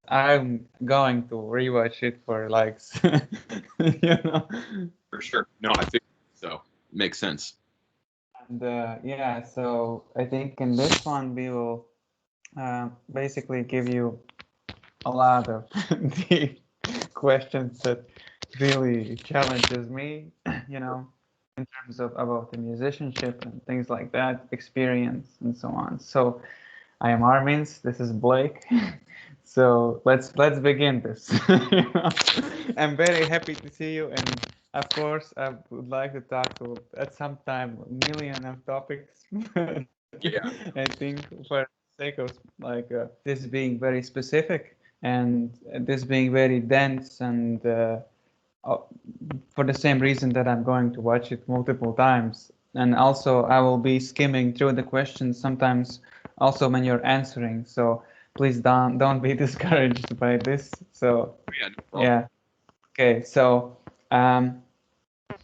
I'm going to rewatch it for likes. You know. For sure. No, I think so. Makes sense. And yeah, so I think in this one we will basically give you a lot of deep questions that really challenges me, you know, in terms of about the musicianship and things like that, experience and so on. So I am Armin's, this is Blake. So let's begin this. You know? I'm very happy to see you, and of course I would like to talk to at some time a million of topics. But Yeah. I think for the sake of like this being very specific and this being very dense and uh, for the same reason that I'm going to watch it multiple times. And also, I will be skimming through the questions sometimes, also when you're answering. So please don't be discouraged by this. So Yeah, no problem. yeah, okay. So um,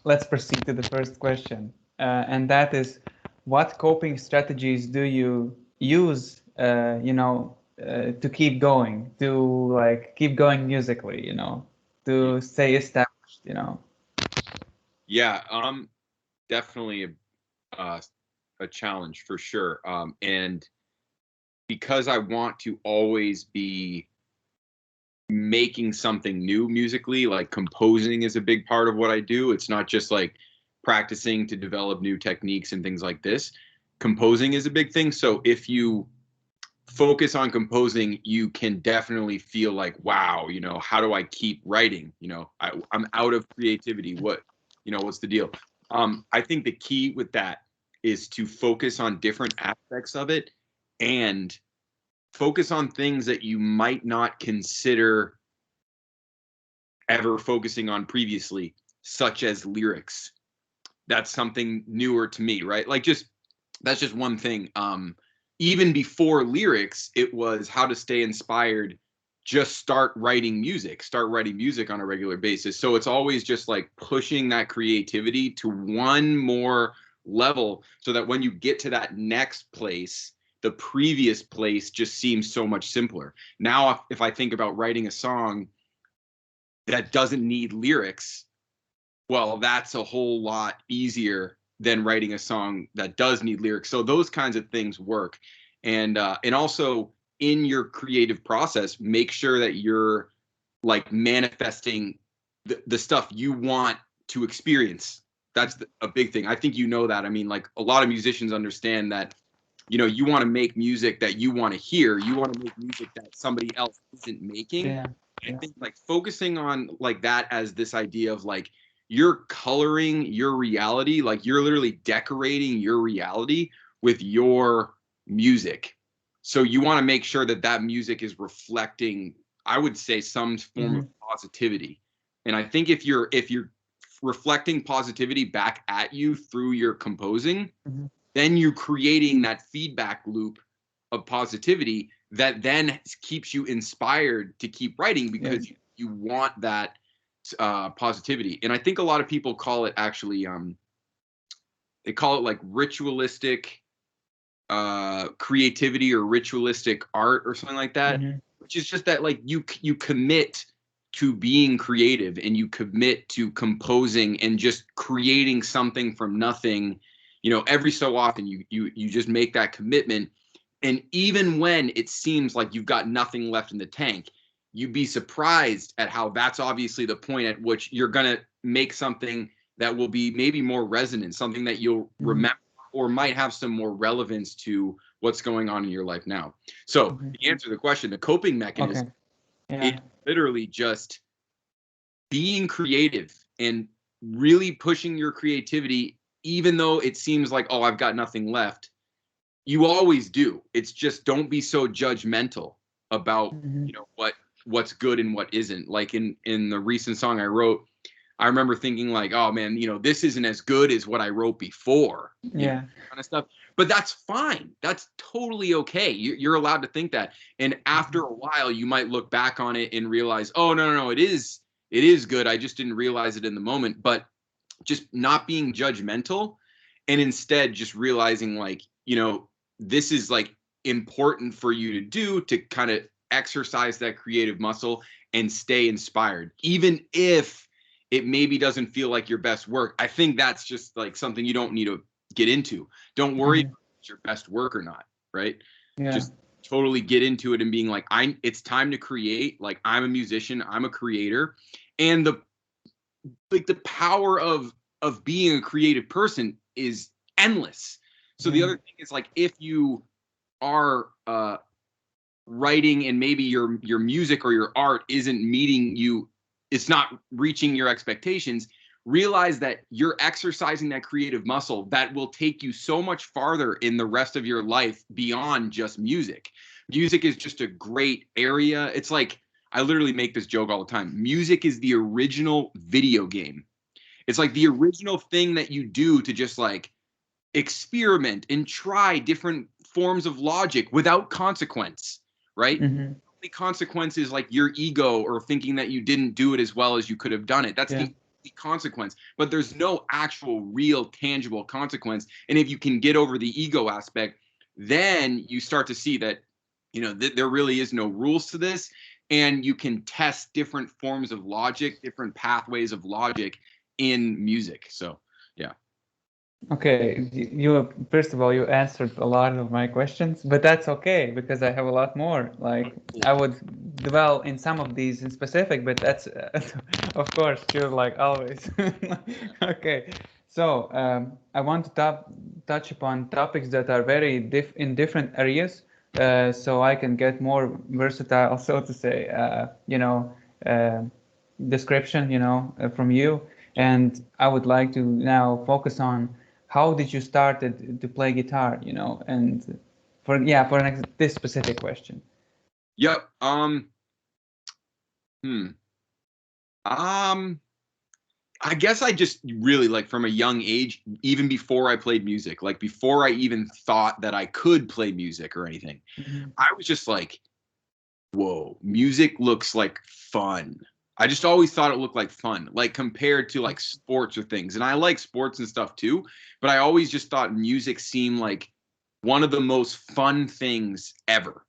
let's proceed to the first question, and that is, what coping strategies do you use? To keep going, to like keep going musically. To stay established. Yeah, definitely a challenge for sure. And because I want to always be making something new musically, like composing is a big part of what I do. It's not just like practicing to develop new techniques and things like this. Composing is a big thing. So if you focus on composing, you can definitely feel like, wow, how do I keep writing? I'm out of creativity. What's the deal? I think the key with that is to focus on different aspects of it and focus on things that you might not consider ever focusing on previously, such as lyrics. That's something newer to me, right? Like just that's just one thing. Even before lyrics, it was how to stay inspired. Just start writing music on a regular basis. So it's always just like pushing that creativity to one more level so that when you get to that next place, the previous place just seems so much simpler. Now, if I think about writing a song that doesn't need lyrics, well, that's a whole lot easier than writing a song that does need lyrics. So those kinds of things work, and also in your creative process, make sure that you're like manifesting the stuff you want to experience. That's a big thing. I think you know that. I mean, like a lot of musicians understand that. You want to make music that you want to hear. You want to make music that somebody else isn't making. Yeah, I yeah. think like focusing on like that as this idea of like you're coloring your reality, like you're literally decorating your reality with your music. So you want to make sure that that music is reflecting, I would say, some form of Mm-hmm. positivity. And I think if you're reflecting positivity back at you through your composing, Mm-hmm. then you're creating that feedback loop of positivity that then keeps you inspired to keep writing because Yes. you want that positivity. And I think a lot of people call it actually, they call it like ritualistic creativity or ritualistic art or something like that, Mm-hmm. which is just that like you commit to being creative and you commit to composing and just creating something from nothing. Every so often you just make that commitment, and even when it seems like you've got nothing left in the tank, you'd be surprised at how that's obviously the point at which you're going to make something that will be maybe more resonant, something that you'll Mm-hmm. remember or might have some more relevance to what's going on in your life now. So, Mm-hmm. to answer the question, the coping mechanism Okay. is Yeah. literally just being creative and really pushing your creativity, even though it seems like, oh, I've got nothing left. You always do. It's just don't be so judgmental about, Mm-hmm. what's good and what isn't. Like in the recent song I wrote, I remember thinking like, oh man, this isn't as good as what I wrote before, Yeah. kind of stuff. But that's fine. That's totally okay. You're allowed to think that. And Mm-hmm. after a while, you might look back on it and realize, oh no, no, no, it is good. I just didn't realize it in the moment. But just not being judgmental and instead just realizing like, this is like important for you to do to kind of exercise that creative muscle and stay inspired, even if it maybe doesn't feel like your best work. I think that's just like something you don't need to get into. Don't worry if it's your best work or not, right? Yeah. Just totally get into it and being like, it's time to create. Like, I'm a musician, I'm a creator. And the power of being a creative person is endless. So the other thing is, like, if you are writing and maybe your music or your art isn't meeting you, it's not reaching your expectations, realize that you're exercising that creative muscle that will take you so much farther in the rest of your life beyond just music. Music is just a great area. It's like, I literally make this joke all the time. Music is the original video game. It's like the original thing that you do to just like experiment and try different forms of logic without consequence, right? Mm-hmm. The consequence is like your ego or thinking that you didn't do it as well as you could have done it. That's the consequence, but there's no actual real tangible consequence. And if you can get over the ego aspect, then you start to see that, there really is no rules to this, and you can test different forms of logic, different pathways of logic in music. So yeah. Okay, you first of all, you answered a lot of my questions, but that's okay because I have a lot more. Like, I would dwell in some of these in specific, but that's of course, sure, like always. Okay, so I want to touch upon topics that are very in different areas, so I can get more versatile, so to say, uh, description, from you. And I would like to now focus on how did you start to play guitar, and for this specific question. Yep. I guess I just really, like, from a young age, even before I played music, like before I even thought that I could play music or anything, I was just like, whoa, music looks like fun. I just always thought it looked like fun, like compared to like sports or things. And I like sports and stuff too, but I always just thought music seemed like one of the most fun things ever,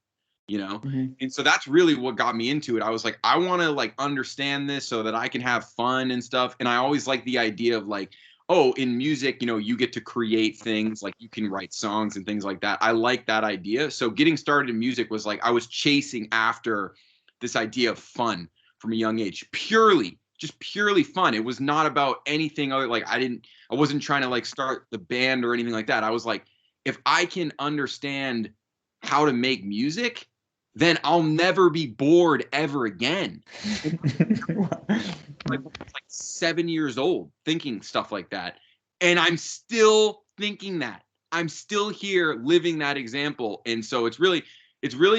And so that's really what got me into it. I was like, I want to like understand this so that I can have fun and stuff. And I always like the idea of like, oh, in music, you get to create things, like you can write songs and things like that. I like that idea. So getting started in music was like, I was chasing after this idea of fun from a young age, just purely fun. It was not about anything other. Like, I wasn't trying to like start the band or anything like that. I was like, if I can understand how to make music, then I'll never be bored ever again. like 7 years old thinking stuff like that. And I'm still thinking that. I'm still here living that example. And so it's really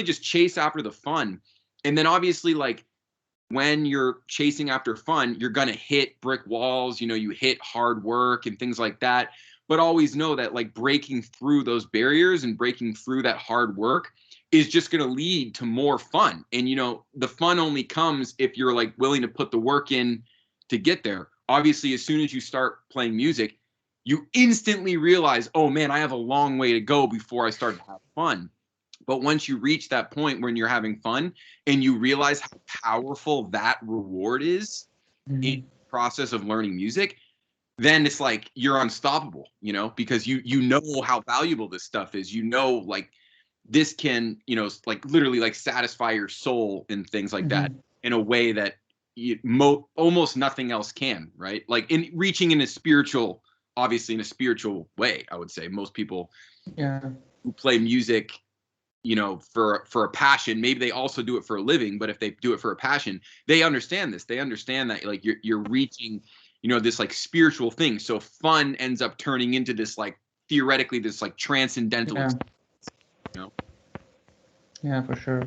just chase after the fun. And then obviously, like, when you're chasing after fun, you're going to hit brick walls, you hit hard work and things like that. But always know that like breaking through those barriers and breaking through that hard work is just going to lead to more fun. And, the fun only comes if you're like willing to put the work in to get there. Obviously, as soon as you start playing music, you instantly realize, oh man, I have a long way to go before I start to have fun. But once you reach that point when you're having fun and you realize how powerful that reward is in the process of learning music, then it's like you're unstoppable, because you know how valuable this stuff is. Like, this can, like literally like satisfy your soul and things like that in a way that almost nothing else can, right? Like in reaching in a spiritual, obviously in a spiritual way, I would say most people who play music, for a passion, maybe they also do it for a living, but if they do it for a passion, they understand this. They understand that like you're reaching, this like spiritual thing. So fun ends up turning into this like theoretically this like transcendental experience. Yeah, for sure.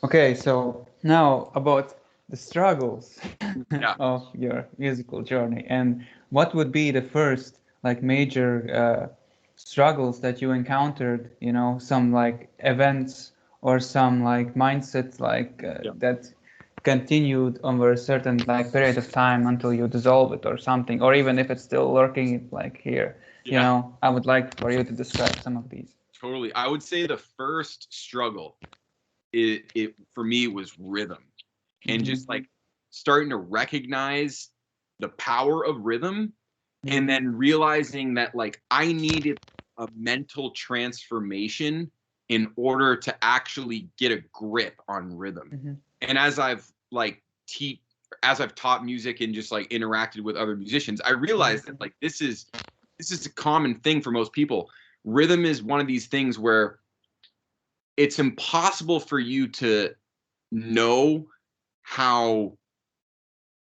Okay, so now about the struggles of your musical journey, and what would be the first like major struggles that you encountered, some like events or some like mindsets like that continued over a certain like period of time until you dissolve it or something, or even if it's still lurking like here, I would like for you to describe some of these. Totally. I would say the first struggle it for me was rhythm, and just like starting to recognize the power of rhythm, and then realizing that like I needed a mental transformation in order to actually get a grip on rhythm. And as I've like taught music and just like interacted with other musicians, I realized that like this is a common thing for most people. Rhythm is one of these things where it's impossible for you to know how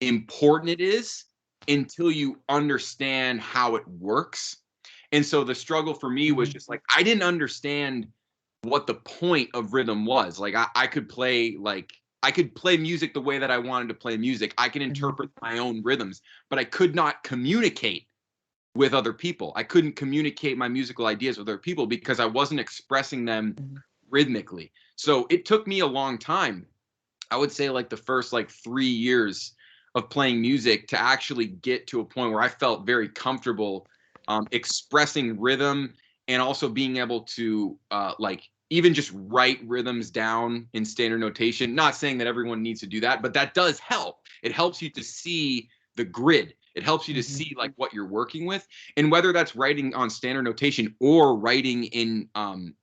important it is until you understand how it works. And so the struggle for me was just like I didn't understand what the point of rhythm was. Like I could play music the way that I wanted to play music. I can interpret my own rhythms, but I could not communicate with other people. I couldn't communicate my musical ideas with other people because I wasn't expressing them rhythmically. So it took me a long time. I would say like the first like 3 years of playing music to actually get to a point where I felt very comfortable expressing rhythm and also being able to like even just write rhythms down in standard notation. Not saying that everyone needs to do that, but that does help. It helps you to see the grid. It helps you to see like what you're working with, and whether that's writing on standard notation or writing in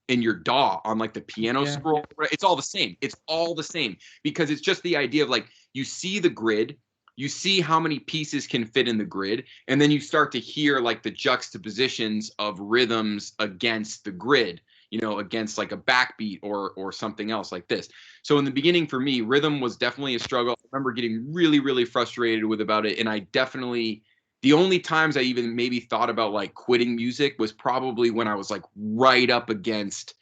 your DAW on like the piano scroll, it's all the same. It's all the same because it's just the idea of like you see the grid, you see how many pieces can fit in the grid, and then you start to hear like the juxtapositions of rhythms against the grid, you know, against like a backbeat or something else like this. So in the beginning for me, rhythm was definitely a struggle. I remember getting really, really frustrated with about it. And I definitely, the only times I even maybe thought about like quitting music was probably when I was like right up against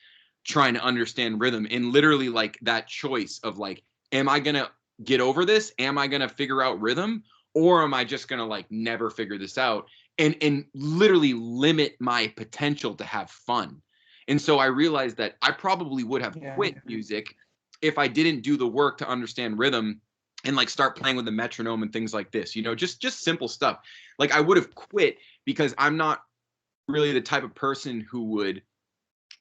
trying to understand rhythm, and literally like that choice of like, am I going to get over this? Am I going to figure out rhythm? Or am I just going to like never figure this out and literally limit my potential to have fun? And so I realized that I probably would have quit music if I didn't do the work to understand rhythm and like start playing with the metronome and things like this, you know, just simple stuff. Like I would have quit because I'm not really the type of person who would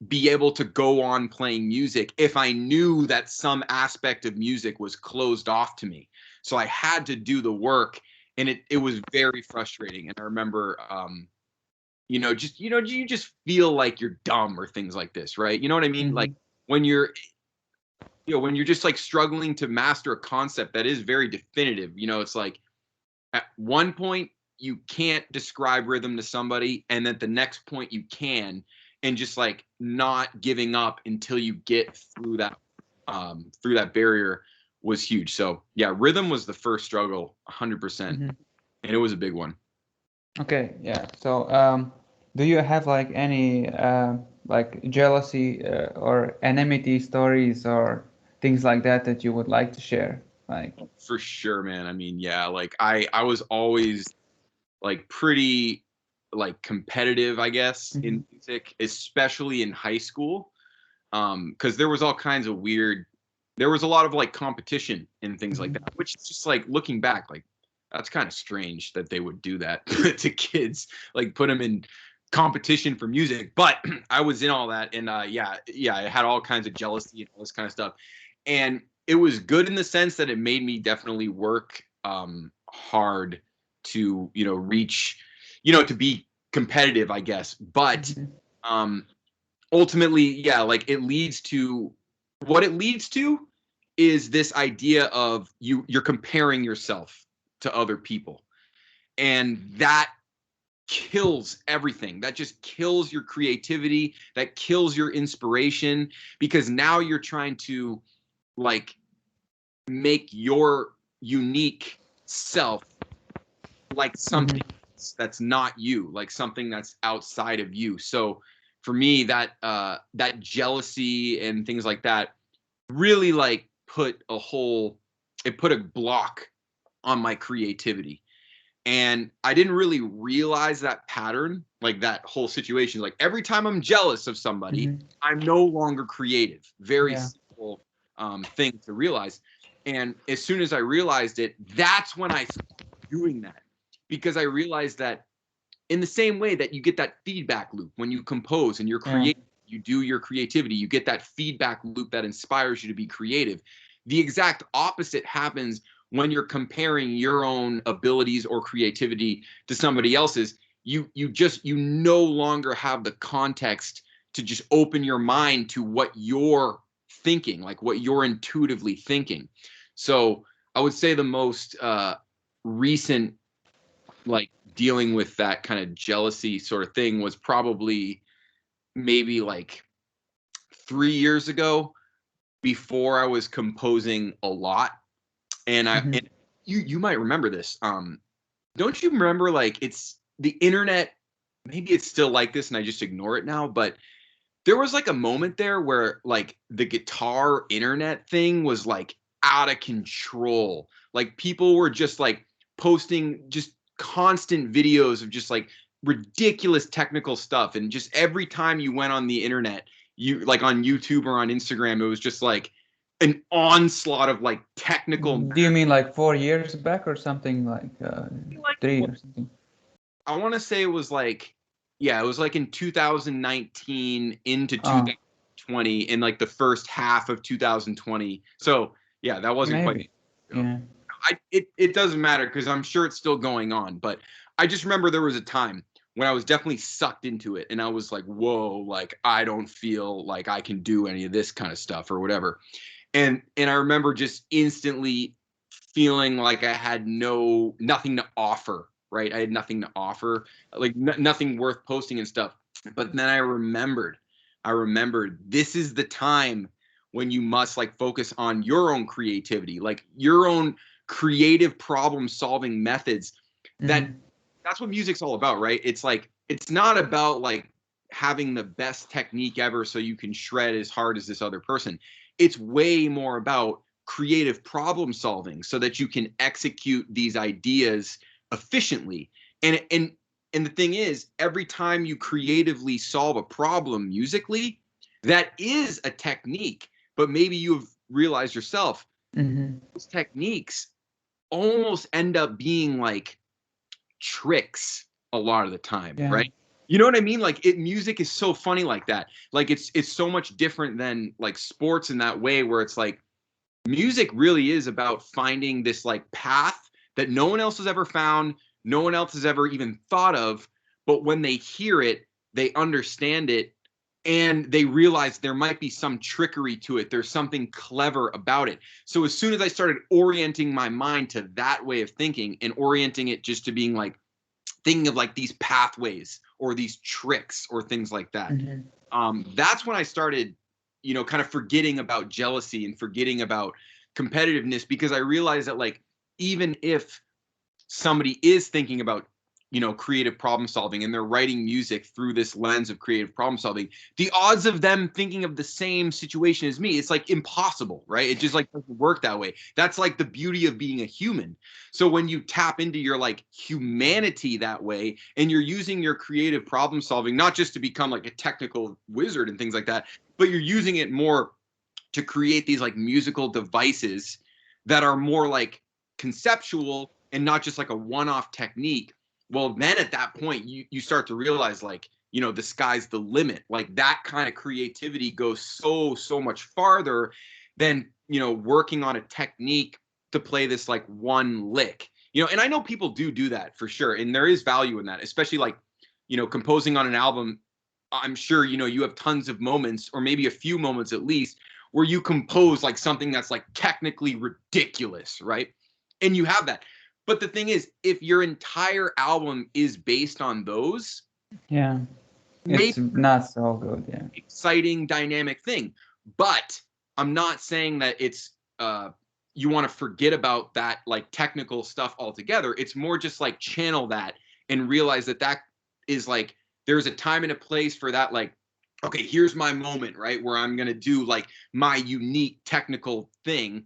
be able to go on playing music if I knew that some aspect of music was closed off to me. So I had to do the work, and it was very frustrating. And I remember you just feel like you're dumb or things like this, right? You know what I mean? Like when you're when you're just like struggling to master a concept that is very definitive, you know, it's like at one point you can't describe rhythm to somebody, and at the next point you can, and just like not giving up until you get through that barrier was huge. So yeah, rhythm was the first struggle, 100%, and it was a big one. Okay, yeah. So, do you have like any like jealousy or enmity stories or things like that that you would like to share? Like, for sure, man. I mean, yeah, like I was always like pretty like competitive, I guess, in music, especially in high school. Because there was all kinds of there was a lot of like competition and things like that, which is just like looking back, like that's kind of strange that they would do that to kids, like put them in competition for music. But I was in all that, and yeah, I had all kinds of jealousy and all this kind of stuff, and it was good in the sense that it made me definitely work hard to reach, to be competitive, I guess. But ultimately, yeah, like it leads to what it leads to is this idea of you're comparing yourself to other people, and that kills everything. That just kills your creativity, that kills your inspiration, because now you're trying to like make your unique self like something that's not you, like something that's outside of you. So for me, that jealousy and things like that really like put a block on my creativity. And I didn't really realize that pattern, like that whole situation. Like every time I'm jealous of somebody, I'm no longer creative. Very simple thing to realize. And as soon as I realized it, that's when I started doing that, because I realized that in the same way that you get that feedback loop when you compose and you're creating, you do your creativity, you get that feedback loop that inspires you to be creative. The exact opposite happens when you're comparing your own abilities or creativity to somebody else's. You no longer have the context to just open your mind to what you're thinking, like what you're intuitively thinking. So I would say the most recent, like, dealing with that kind of jealousy sort of thing was probably maybe like 3 years ago, before I was composing a lot. And and you might remember this. Don't you remember, like, it's the internet, maybe it's still like this and I just ignore it now, but there was like a moment there where like the guitar internet thing was like out of control. Like people were just like posting just constant videos of just like ridiculous technical stuff. And just every time you went on the internet, you like on YouTube or on Instagram, it was just like an onslaught of like technical. Do you mean like 4 years back or something like three or something? I want to say it was like, yeah, it was like in 2019 into 2020, in like the first half of 2020. So yeah, that wasn't maybe. Quite. Yeah. It doesn't matter because I'm sure it's still going on. But I just remember there was a time when I was definitely sucked into it, and I was like, whoa, like I don't feel like I can do any of this kind of stuff or whatever. And I remember just instantly feeling like I had nothing to offer. Right, I had nothing to offer, like nothing worth posting and stuff. But then I remembered this is the time when you must like focus on your own creativity, like your own creative problem solving methods. That's what music's all about, right? It's like, it's not about like having the best technique ever so you can shred as hard as this other person. It's way more about creative problem solving so that you can execute these ideas efficiently. And the thing is, every time you creatively solve a problem musically, that is a technique. But maybe you've realized yourself, those techniques almost end up being like tricks a lot of the time, right? You know what I mean? Like music is so funny like that. Like it's so much different than like sports in that way, where it's like music really is about finding this like path that no one else has ever found, no one else has ever even thought of. But when they hear it, they understand it, and they realize there might be some trickery to it. There's something clever about it. So as soon as I started orienting my mind to that way of thinking and orienting it just to being like thinking of like these pathways or these tricks or things like that, that's when I started, you know, kind of forgetting about jealousy and forgetting about competitiveness, because I realized that like, even if somebody is thinking about, you know, creative problem solving and they're writing music through this lens of creative problem solving, the odds of them thinking of the same situation as me, it's like impossible, right? It just like doesn't work that way. That's like the beauty of being a human. So when you tap into your like humanity that way, and you're using your creative problem solving, not just to become like a technical wizard and things like that, but you're using it more to create these like musical devices that are more like conceptual and not just like a one-off technique. Well, then at that point, you start to realize like, you know, the sky's the limit. Like that kind of creativity goes so much farther than, you know, working on a technique to play this like one lick. You know, and I know people do that for sure. And there is value in that, especially like, you know, composing on an album. I'm sure, you know, you have tons of moments, or maybe a few moments at least, where you compose like something that's like technically ridiculous, right? And you have that. But the thing is, if your entire album is based on those, it's not so good. Yeah, exciting, dynamic thing. But I'm not saying that it's you want to forget about that like technical stuff altogether. It's more just like channel that and realize that that is like, there's a time and a place for that. Like, okay, here's my moment, right, where I'm gonna do like my unique technical thing.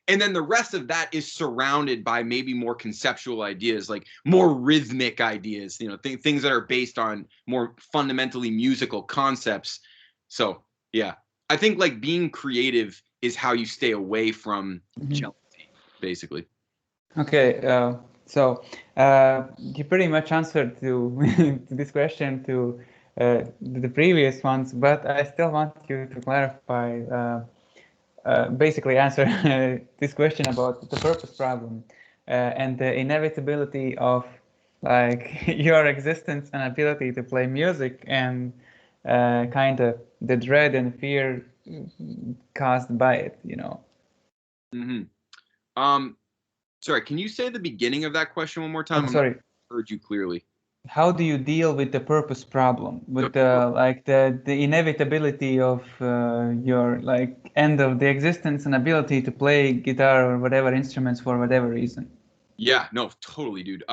And then the rest of that is surrounded by maybe more conceptual ideas, like more rhythmic ideas, you know, things that are based on more fundamentally musical concepts. So, yeah, I think like being creative is how you stay away from jealousy, basically. Okay, so you pretty much answered to to this question to the previous ones, but I still want you to clarify, basically answer this question about the purpose problem and the inevitability of like your existence and ability to play music, and kind of the dread and fear caused by it, you know. Sorry, can you say the beginning of that question one more time? I'm sorry. Not heard you clearly. How do you deal with the purpose problem, with the like the inevitability of your like end of the existence and ability to play guitar or whatever instruments for whatever reason? Yeah, no, totally, dude.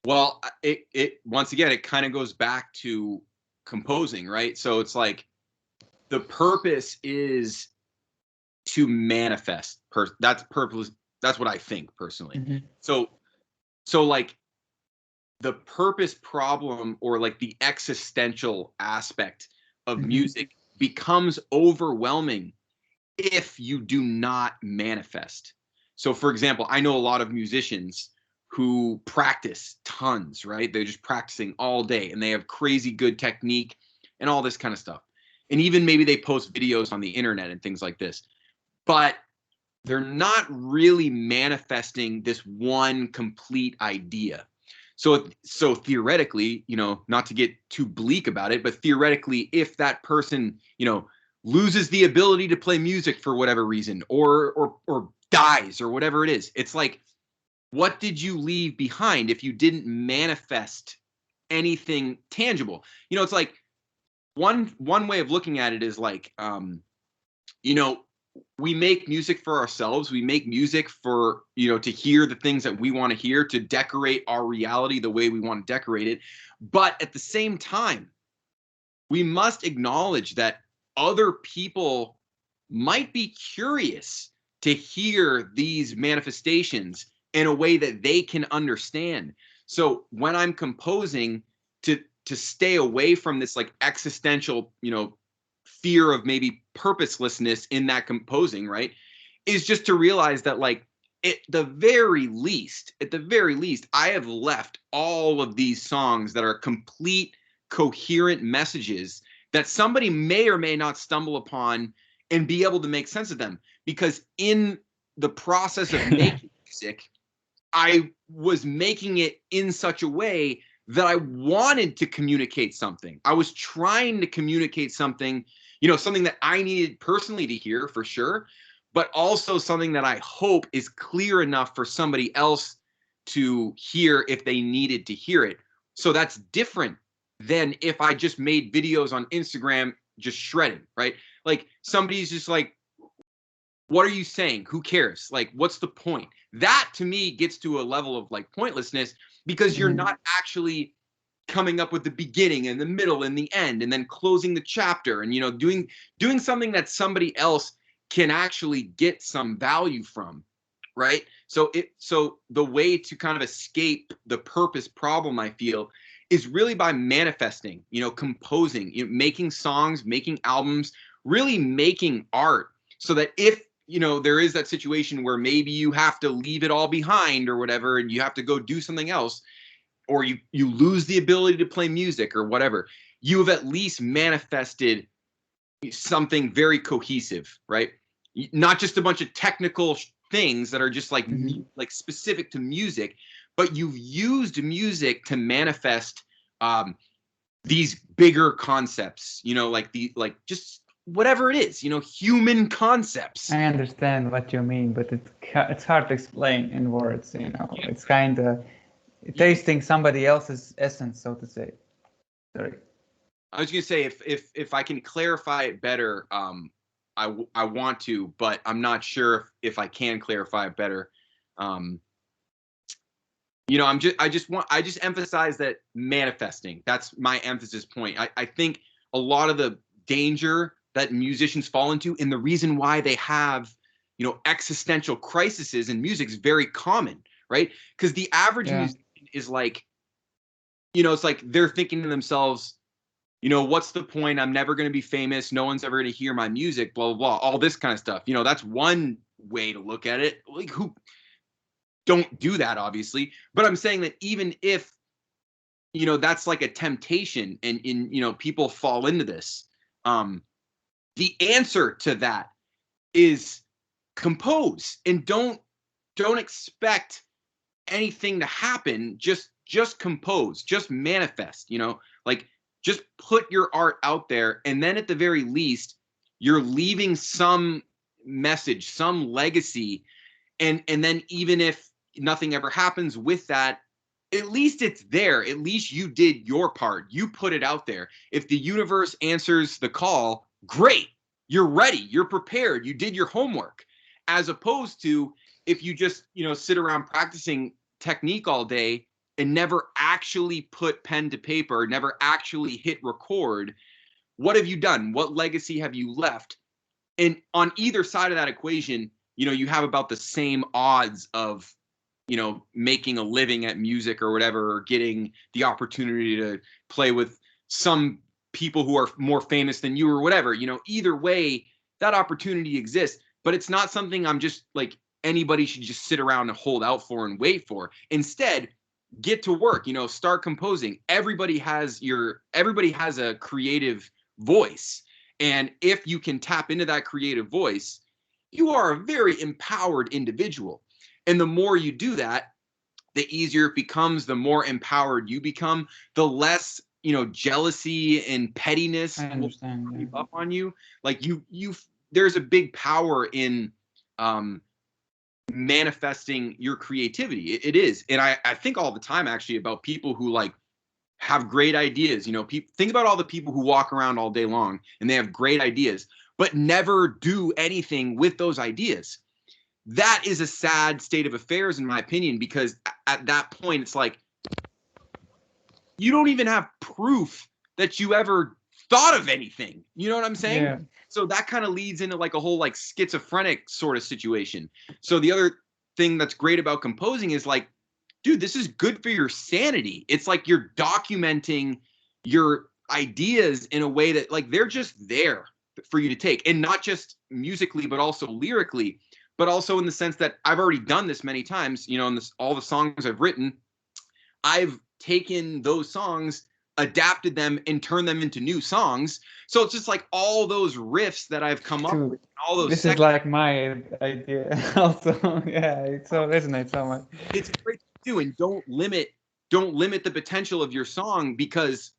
Well, it once again, it kind of goes back to composing, right? So it's like the purpose is to manifest. That's purpose. That's what I think personally. Mm-hmm. So like the purpose problem, or like the existential aspect of Mm-hmm. music, becomes overwhelming if you do not manifest. So for example, I know a lot of musicians who practice tons, right? They're just practicing all day and they have crazy good technique and all this kind of stuff. And even maybe they post videos on the internet and things like this. But they're not really manifesting this one complete idea. So theoretically, you know, not to get too bleak about it, but theoretically, if that person, you know, loses the ability to play music for whatever reason, or dies or whatever it is, it's like, what did you leave behind if you didn't manifest anything tangible? You know, it's like one way of looking at it is like, you know, we make music for ourselves. We make music for, you know, to hear the things that we want to hear, to decorate our reality the way we want to decorate it. But at the same time, we must acknowledge that other people might be curious to hear these manifestations in a way that they can understand. So when I'm composing, to stay away from this like existential, you know, fear of maybe purposelessness in that composing, right, is just to realize that like at the very least, I have left all of these songs that are complete coherent messages that somebody may or may not stumble upon and be able to make sense of them. Because in the process of making music, I was making it in such a way that I wanted to communicate something. I was trying to communicate something, you know, something that I needed personally to hear for sure, but also something that I hope is clear enough for somebody else to hear if they needed to hear it. So that's different than if I just made videos on Instagram just shredding, right? Like somebody's just like, what are you saying? Who cares? Like, what's the point? That to me gets to a level of like pointlessness, because you're not actually coming up with the beginning and the middle and the end and then closing the chapter, and, you know, doing something that somebody else can actually get some value from, right? So the way to kind of escape the purpose problem, I feel, is really by manifesting, you know, composing, you know, making songs, making albums, really making art, so that if, you know, there is that situation where maybe you have to leave it all behind or whatever, and you have to go do something else, or you lose the ability to play music or whatever, you have at least manifested something very cohesive, right? Not just a bunch of technical things that are just like like specific to music, but you've used music to manifest these bigger concepts, you know, like just whatever it is, you know, human concepts. I understand what you mean, but it's hard to explain in words, you know. Yeah. It's kind of tasting somebody else's essence, so to say. Sorry. I was gonna say, if I can clarify it better, I want to, but I'm not sure if I can clarify it better. You know, I just emphasize that manifesting. That's my emphasis point. I think a lot of the danger that musicians fall into, and the reason why they have, you know, existential crises in music, is very common, right? Because the average musician is like, you know, it's like they're thinking to themselves, you know, what's the point? I'm never going to be famous. No one's ever going to hear my music, blah, blah, blah, all this kind of stuff. You know, that's one way to look at it. Like, who don't do that, obviously. But I'm saying that even if you know, that's like a temptation, and you know, people fall into this. The answer to that is compose, and don't expect anything to happen. Just compose, just manifest, you know, like just put your art out there, and then at the very least you're leaving some message, some legacy. And then even if nothing ever happens with that, at least it's there. At least you did your part. You put it out there. If the universe answers the call, great. You're ready. You're prepared. You did your homework. As opposed to if you just, you know, sit around practicing technique all day and never actually put pen to paper, never actually hit record, what have you done? What legacy have you left? And on either side of that equation, you know, you have about the same odds of, you know, making a living at music or whatever, or getting the opportunity to play with some people who are more famous than you or whatever. You know, either way, that opportunity exists, but it's not something I'm just like anybody should just sit around and hold out for and wait for. Instead, get to work, you know, start composing. Everybody has a creative voice. And if you can tap into that creative voice, you are a very empowered individual. And the more you do that, the easier it becomes, the more empowered you become, the less, you know, jealousy and pettiness I will understand. Yeah. creep up on you. Like there's a big power in manifesting your creativity. It is. And I think all the time actually about people who like have great ideas. You know, think about all the people who walk around all day long and they have great ideas, but never do anything with those ideas. That is a sad state of affairs, in my opinion, because at that point, it's like you don't even have proof that you ever thought of anything. You know what I'm saying? Yeah. So that kind of leads into like a whole like schizophrenic sort of situation. So the other thing that's great about composing is like, dude, this is good for your sanity. It's like you're documenting your ideas in a way that like they're just there for you to take, and not just musically, but also lyrically, but also in the sense that I've already done this many times, you know, in all the songs I've written, I've taken those songs, adapted them, and turned them into new songs. So it's just like all those riffs that I've come up with, all those This is like my idea also. Yeah, it so resonates so much. It's great to do, and don't limit the potential of your song because,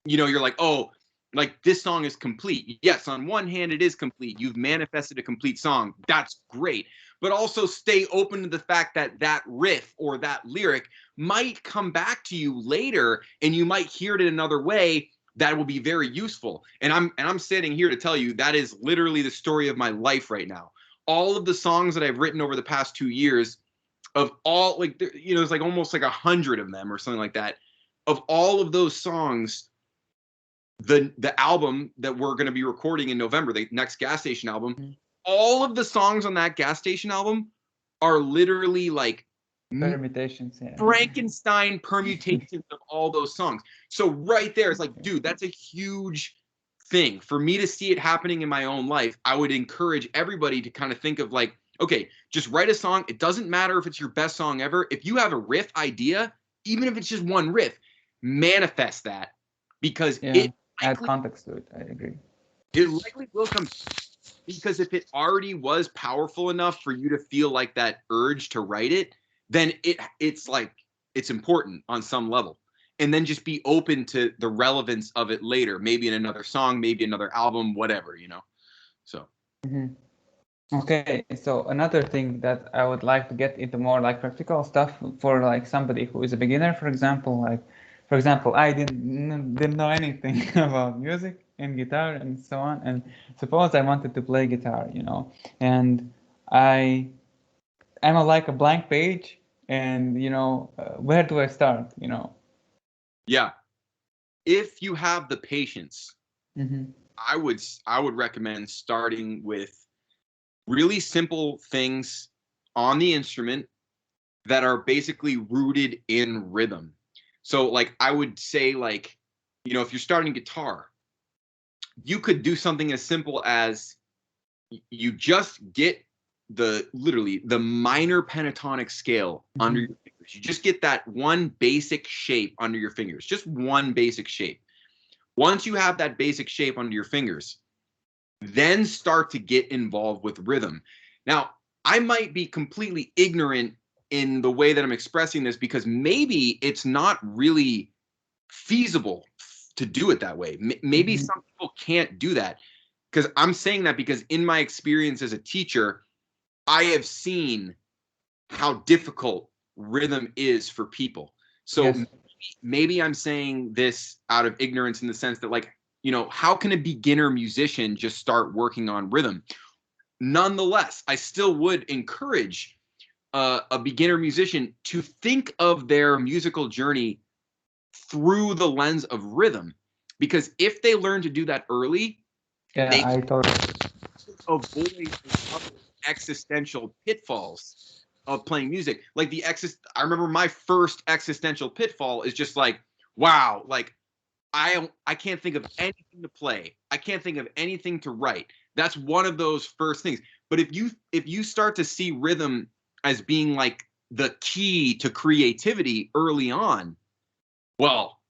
you know, you're like, oh, like this song is complete. Yes, on one hand, it is complete. You've manifested a complete song. That's great. But also stay open to the fact that that riff or that lyric might come back to you later, and you might hear it in another way that will be very useful. And I'm sitting here to tell you that is literally the story of my life right now. All of the songs that I've written over the past 2 years, of all, like, you know, there's like almost like 100 of them or something like that. Of all of those songs, the album that we're going to be recording in November, the next Gas Station album, all of the songs on that Gas Station album are literally like Permutations. Yeah. Frankenstein permutations of all those songs. So right there, it's like, dude, that's a huge thing. For me to see it happening in my own life, I would encourage everybody to kind of think of like, okay, just write a song. It doesn't matter if it's your best song ever. If you have a riff idea, even if it's just one riff, manifest that, because it add context to it. I agree. It likely will come, because if it already was powerful enough for you to feel like that urge to write it, then it's like it's important on some level. And then just be open to the relevance of it later, maybe in another song, maybe another album, whatever, you know. So okay, so another thing that I would like to get into more like practical stuff for like somebody who is a beginner, for example, I didn't know anything about music and guitar and so on, and suppose I wanted to play guitar, you know, and I'm like a blank page, and you know, where do I start, you know? Yeah, if you have the patience, I would recommend starting with really simple things on the instrument that are basically rooted in rhythm. So like I would say, like, you know, if you're starting guitar, you could do something as simple as you just get literally the minor pentatonic scale under your fingers. You just get that one basic shape under your fingers, just one basic shape. Once you have that basic shape under your fingers, then start to get involved with rhythm. Now, I might be completely ignorant in the way that I'm expressing this because maybe it's not really feasible to do it that way. Maybe Mm-hmm. some people can't do that. Because I'm saying that because in my experience as a teacher, I have seen how difficult rhythm is for people. So Yes. maybe I'm saying this out of ignorance in the sense that, like, how can a beginner musician just start working on rhythm? Nonetheless, I still would encourage a beginner musician to think of their musical journey through the lens of rhythm, because if they learn to do that early, Yeah, they I can totally. avoid existential pitfalls of playing music. Like I remember my first existential pitfall is just like, wow, like I can't think of anything to play. I can't think of anything to write. That's one of those first things. But if you start to see rhythm as being like the key to creativity early on, well,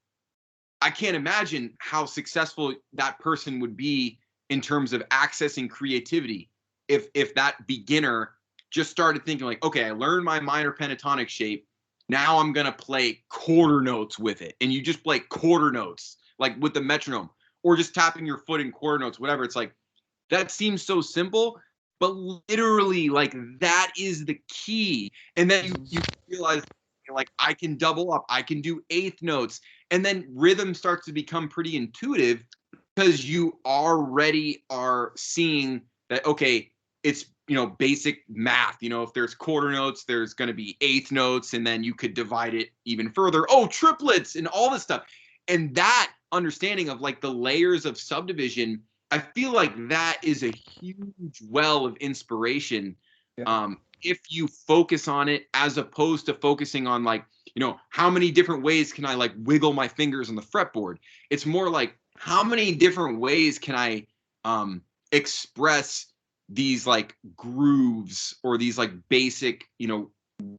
I can't imagine how successful that person would be in terms of accessing creativity if that beginner just started thinking like, okay, I learned my minor pentatonic shape. Now I'm going to play quarter notes with it. And you just play quarter notes like with the metronome or just tapping your foot in quarter notes, whatever. It's like, that seems so simple, but literally like that is the key. And then you realize like I can double up, I can do eighth notes, and then rhythm starts to become pretty intuitive because you already are seeing that, okay, it's basic math. If there's quarter notes, there's going to be eighth notes, and then you could divide it even further, triplets and all this stuff. And that understanding of like the layers of subdivision, I feel like that is a huge well of inspiration. Yeah. If you focus on it as opposed to focusing on like, how many different ways can I like wiggle my fingers on the fretboard? It's more like, how many different ways can I express these like grooves or these like basic,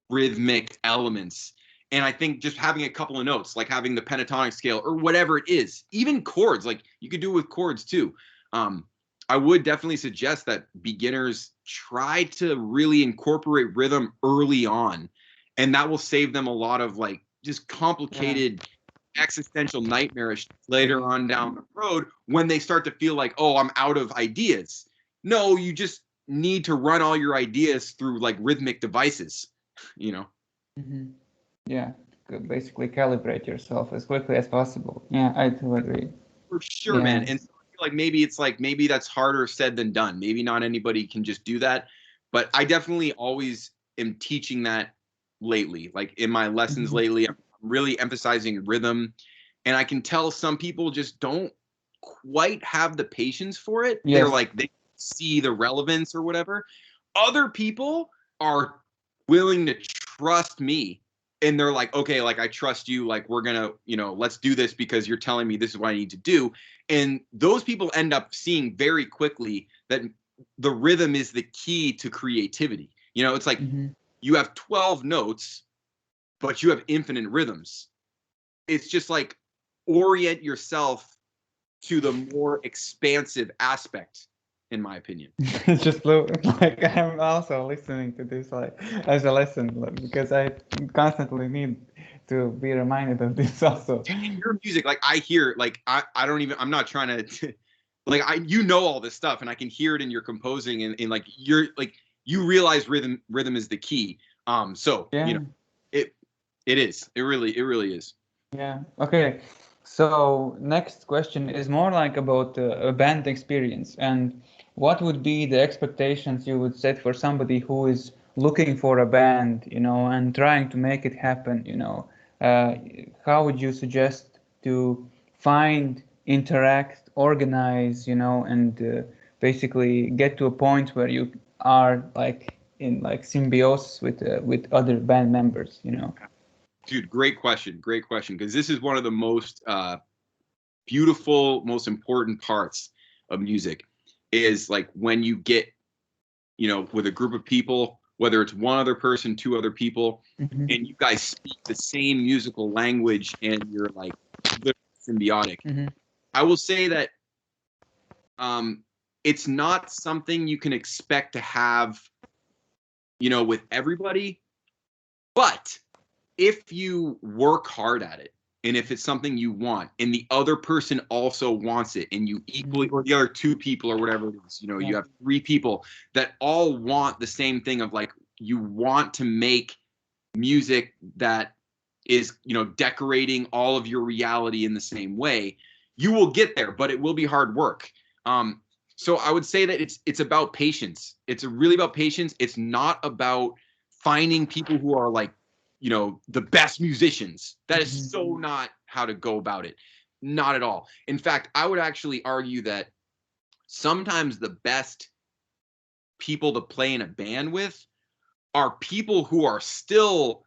rhythmic elements? And I think just having a couple of notes, like having the pentatonic scale or whatever it is, even chords, like you could do it with chords too. I would definitely suggest that beginners try to really incorporate rhythm early on, and that will save them a lot of like just Yeah. complicated existential nightmarish later on down the road when they start to feel like, oh, I'm out of ideas. No, you just need to run all your ideas through like rhythmic devices, Mm-hmm. Yeah. Basically calibrate yourself as quickly as possible. Yeah, I do agree. For sure, man. Yeah. And so I feel like maybe that's harder said than done. Maybe not anybody can just do that. But I definitely always am teaching that lately. Like in my lessons Mm-hmm. lately, I'm really emphasizing rhythm. And I can tell some people just don't quite have the patience for it. They're Yes. like, they see the relevance or whatever. Other people are willing to trust me, and they're like, okay, like I trust you, like we're gonna, let's do this because you're telling me this is what I need to do. And those people end up seeing very quickly that the rhythm is the key to creativity. It's like Mm-hmm. you have 12 notes, but you have infinite rhythms. It's just like orient yourself to the more expansive aspect, in my opinion. It's just like I'm also listening to this like as a lesson like, because I constantly need to be reminded of this also. Your music, like I hear, like I don't even, I'm not trying to like all this stuff, and I can hear it in your composing, and like you're like you realize rhythm is the key. So Yeah. it really is. Yeah. Okay. So next question is more like about a band experience and what would be the expectations you would set for somebody who is looking for a band, and trying to make it happen. Uh, how would you suggest to find, interact, organize, and basically get to a point where you are like in like symbiosis with other band members? Dude, great question, because this is one of the most beautiful, most important parts of music is like when you get with a group of people whether it's one other person, two other people, Mhm. and you guys speak the same musical language and you're like literally symbiotic. Mhm. I will say that it's not something you can expect to have, with everybody, but if you work hard at it and if it's something you want and the other person also wants it and you equally, or the other two people or whatever it is, Yeah. you have three people that all want the same thing of like, you want to make music that is, decorating all of your reality in the same way, you will get there, but it will be hard work. So I would say that it's about patience. It's really about patience. It's not about finding people who are like, the best musicians. That is so not how to go about it. Not at all. In fact, I would actually argue that sometimes the best people to play in a band with are people who are still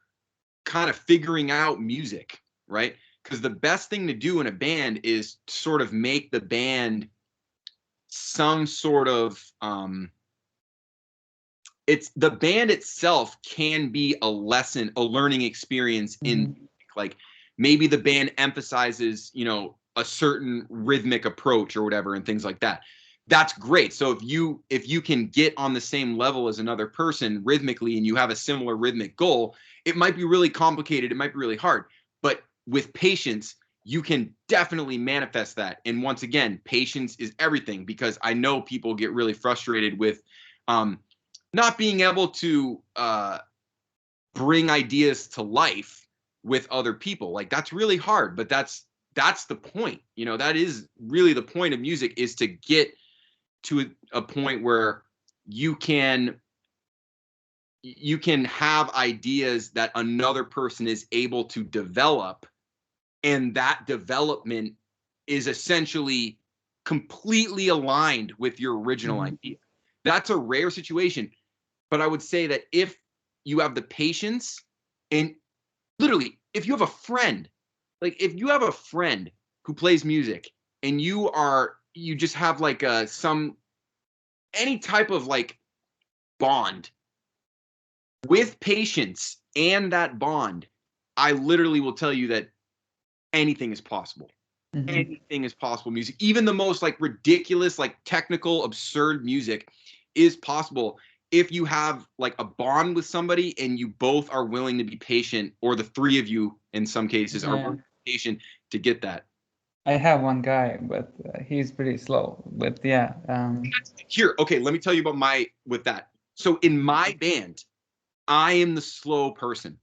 kind of figuring out music, right? Because the best thing to do in a band is sort of make the band some sort of it's the band itself can be a lesson, a learning experience in music. Like maybe the band emphasizes, a certain rhythmic approach or whatever and things like that. That's great. So if you can get on the same level as another person rhythmically and you have a similar rhythmic goal, it might be really complicated, it might be really hard, but with patience you can definitely manifest that. And once again, patience is everything, because I know people get really frustrated with not being able to bring ideas to life with other people. Like that's really hard, but that's the point. That is really the point of music, is to get to a point where you can have ideas that another person is able to develop, and that development is essentially completely aligned with your original idea. That's a rare situation. But I would say that if you have the patience, and literally, if you have a friend, like if you have a friend who plays music and you just have like any type of like bond with patience and that bond, I literally will tell you that anything is possible. Anything is possible. Music, even the most like ridiculous, like technical, absurd music is possible if you have like a bond with somebody and you both are willing to be patient, or the three of you in some cases are willing to be patient to get that. I have one guy, but he's pretty slow. But yeah. Here, okay, let me tell you about with that. So in my band, I am the slow person.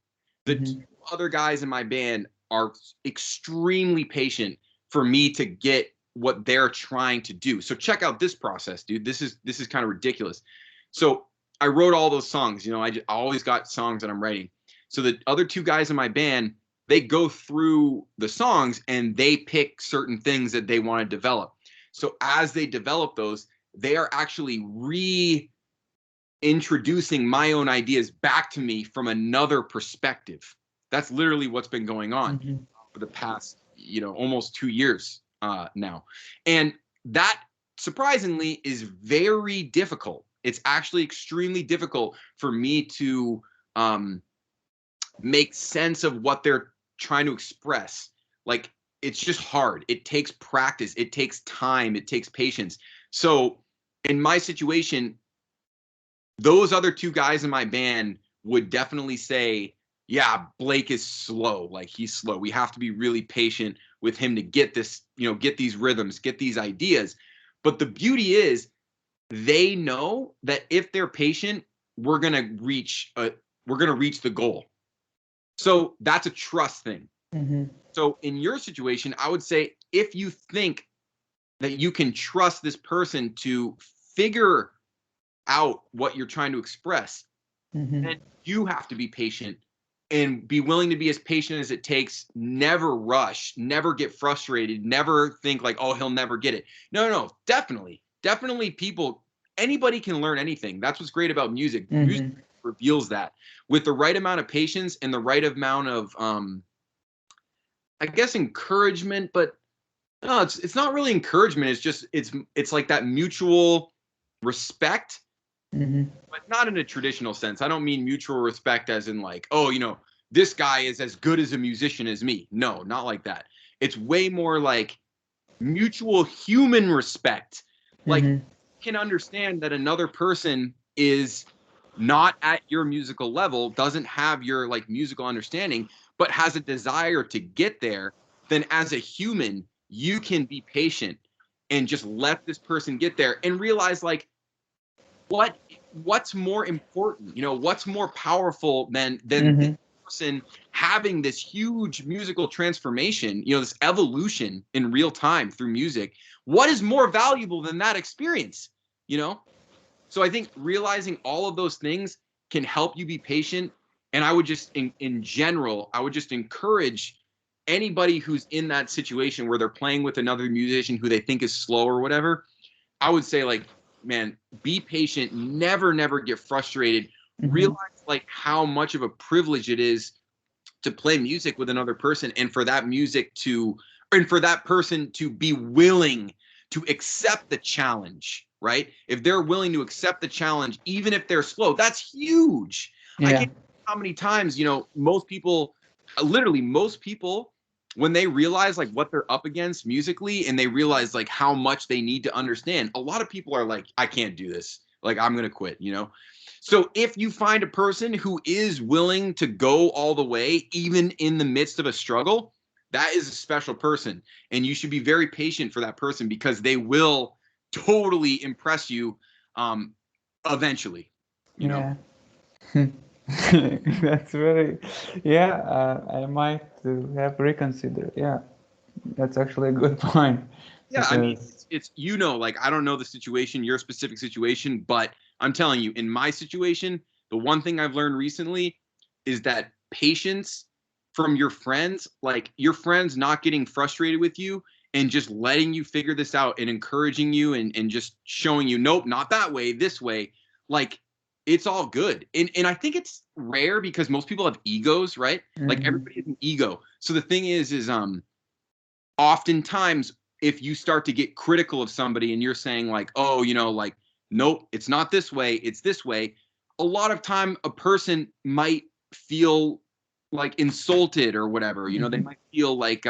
The two other guys in my band are extremely patient for me to get what they're trying to do. So check out this process, dude. This is kind of ridiculous. So I wrote all those songs. I always got songs that I'm writing. So the other two guys in my band, they go through the songs and they pick certain things that they want to develop. So as they develop those, they are actually introducing my own ideas back to me from another perspective. That's literally what's been going on for the past, almost 2 years now. And that surprisingly is very difficult. It's actually extremely difficult for me to make sense of what they're trying to express. Like, it's just hard. It takes practice. It takes time. It takes patience. So in my situation, those other two guys in my band would definitely say, yeah, Blake is slow. Like, he's slow. We have to be really patient with him to get this, get these rhythms, get these ideas. But the beauty is, they know that if they're patient, we're going to reach the goal. So that's a trust thing. So in your situation, I would say, if you think that you can trust this person to figure out what you're trying to express, then you have to be patient and be willing to be as patient as it takes. Never rush, never get frustrated, never think like, oh, he'll never get it. No, definitely anybody can learn anything. That's what's great about music. Music reveals that with the right amount of patience and the right amount of I guess encouragement. But no, it's not really encouragement. It's just it's like that mutual respect. Mm-hmm. but not in a traditional sense. I don't mean mutual respect as in like, oh, this guy is as good as a musician as me. No, not like that. It's way more like mutual human respect. Like, Mm-hmm. you can understand that another person is not at your musical level, doesn't have your like musical understanding, but has a desire to get there. Then as a human, you can be patient and just let this person get there and realize like what's more important, what's more powerful than this Mm-hmm. person having this huge musical transformation, this evolution in real time through music. What is more valuable than that experience, you know so I think realizing all of those things can help you be patient. And I would just, in general, I would just encourage anybody who's in that situation where they're playing with another musician who they think is slow or whatever. I would say, like, man, be patient, never get frustrated. Mm-hmm. Realize like how much of a privilege it is to play music with another person, and for that music to and for that person to be willing to accept the challenge, right? If they're willing to accept the challenge even if they're slow, that's huge. I Yeah. can't how many times, most people, literally most people, when they realize like what they're up against musically and they realize like how much they need to understand, a lot of people are like, I can't do this, like I'm gonna quit. So if you find a person who is willing to go all the way, even in the midst of a struggle, that is a special person. And you should be very patient for that person because they will totally impress you eventually, you know? Yeah. That's very, yeah, I might have reconsidered. Yeah, that's actually a good point Yeah, I mean, because, it's like I don't know the situation, your specific situation, but I'm telling you, in my situation, the one thing I've learned recently is that patience from your friends, like your friends not getting frustrated with you and just letting you figure this out and encouraging you and just showing you, nope, not that way, this way, like it's all good. And I think it's rare because most people have egos, right? Like hmm everybody has an ego. So the thing is oftentimes if you start to get critical of somebody and you're saying like, oh, like, nope, it's not this way, it's this way, a lot of time a person might feel like insulted or whatever. They hmm might feel like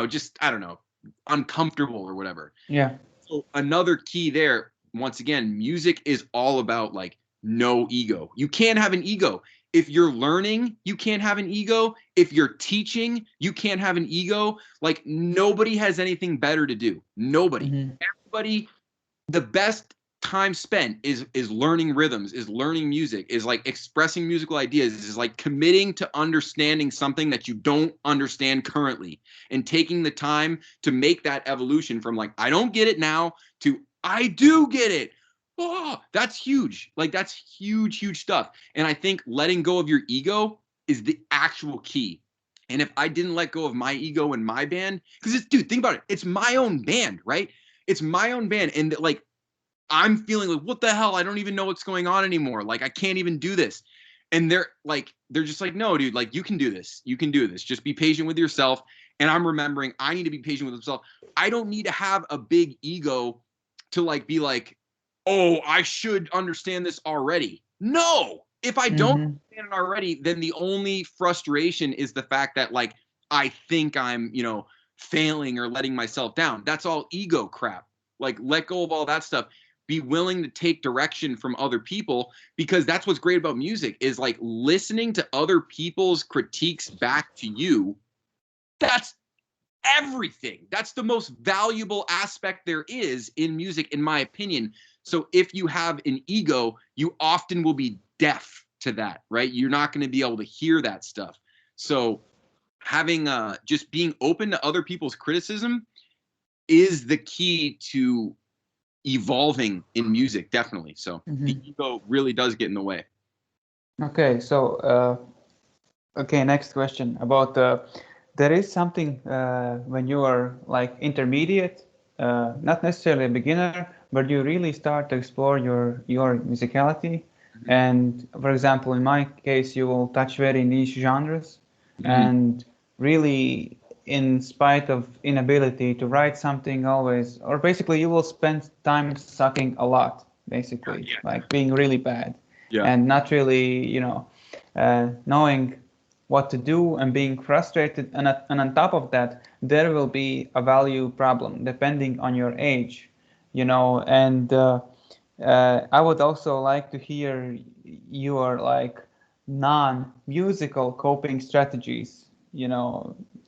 just, I don't know, uncomfortable or whatever. yeah, So another key there, once again, music is all about like no ego. You can't have an ego. If you're learning, you can't have an ego. If you're teaching, you can't have an ego. Like nobody has anything better to do. Nobody. hmm Everybody, the best time spent is learning rhythms, is learning music, is like expressing musical ideas, is like committing to understanding something that you don't understand currently and taking the time to make that evolution from like I don't get it now to I do get it. Oh, that's huge. Like that's huge stuff. And I think letting go of your ego is the actual key. And if I didn't let go of my ego in my band, because it's, dude, think about it. It's my own band, right? It's my own band. And like I'm feeling like, what the hell? I don't even know what's going on anymore. Like, I can't even do this. And they're just like, no, dude, like, you can do this. You can do this. Just be patient with yourself. And I'm remembering I need to be patient with myself. I don't need to have a big ego to like be like, oh, I should understand this already. No, if I don't hmm understand it already, then the only frustration is the fact that like I think I'm, failing or letting myself down. That's all ego crap. Like, let go of all that stuff, be willing to take direction from other people, because that's what's great about music is like listening to other people's critiques back to you. That's everything. That's the most valuable aspect there is in music, in my opinion. So if you have an ego, you often will be deaf to that, right? You're not going to be able to hear that stuff. So having just being open to other people's criticism is the key to evolving in music, definitely. So the hmm ego really does get in the way. Okay, so okay, next question about there is something when you are like intermediate, not necessarily a beginner, but you really start to explore your musicality. Mm-hmm. And for example, in my case, you will touch very niche genres, Mm-hmm. and really, in spite of inability to write something always, or basically, you will spend time sucking a lot. basically, Yeah. like being really bad, Yeah. and not really, knowing what to do and being frustrated. And on top of that, there will be a value problem depending on your age, and I would also like to hear your like non-musical coping strategies,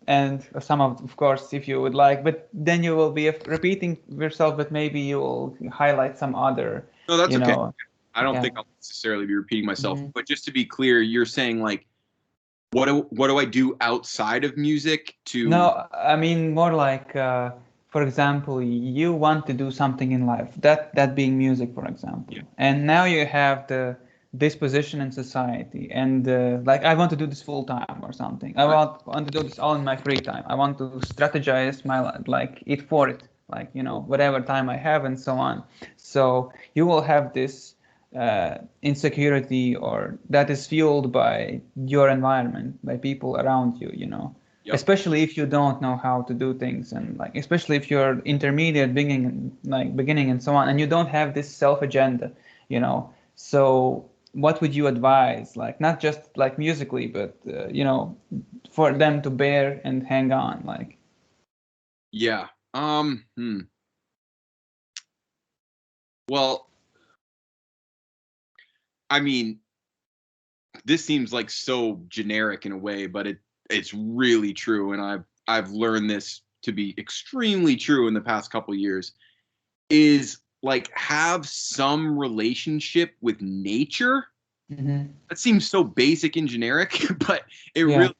and some of course, if you would like, but then you will be repeating yourself, but maybe you will highlight some other, No, that's you okay. know, I don't yeah. think I'll necessarily be repeating myself, Mhm. but just to be clear, you're saying like, what do I do outside of music to? No, I mean more like, for example, you want to do something in life, that being music, for example, Yeah. and now you have the this position in society, and like I want to do this full time or something. I Right. want to do this all in my free time. I want to strategize my life, like eat for it, like whatever time I have and so on. So you will have this insecurity, or that is fueled by your environment, by people around you, Yep. especially if you don't know how to do things, and like especially if you're intermediate, beginning and so on, and you don't have this self agenda, so what would you advise, like not just like musically, but for them to bear and hang on, like? Yeah. Well, I mean, this seems like so generic in a way, but it's really true, and I've learned this to be extremely true in the past couple years. Is like have some relationship with nature. Hmm. That seems so basic and generic, but it Yeah, really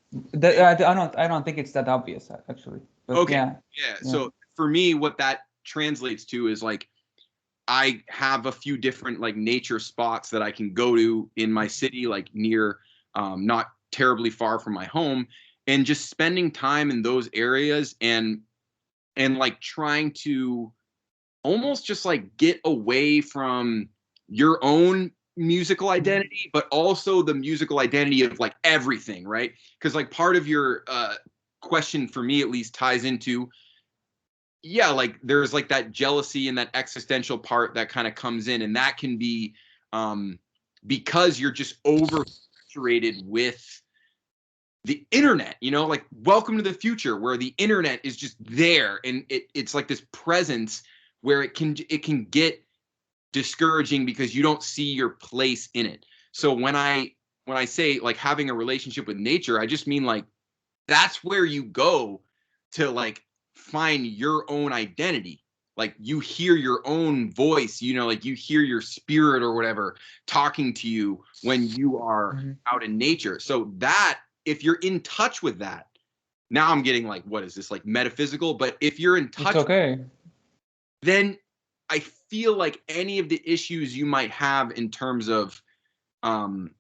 I don't think it's that obvious, actually, but okay. yeah. Yeah. Yeah. So for me, what that translates to is like I have a few different like nature spots that I can go to in my city, like near, not terribly far from my home, and just spending time in those areas and like trying to almost just like get away from your own musical identity, but also the musical identity of like everything, right? Because like part of your question for me at least ties into, yeah, like there's like that jealousy and that existential part that kind of comes in, and that can be um because you're just oversaturated with the internet, like welcome to the future where the internet is just there, and it's like this presence where it can get discouraging because you don't see your place in it. So when I say like having a relationship with nature, I just mean like that's where you go to like find your own identity. Like you hear your own voice, like you hear your spirit or whatever talking to you when you are Mhm. out in nature. So that if you're in touch with that, now I'm getting like, what is this, like metaphysical? But if you're in It's touch, okay. then I feel like any of the issues you might have in terms of, um,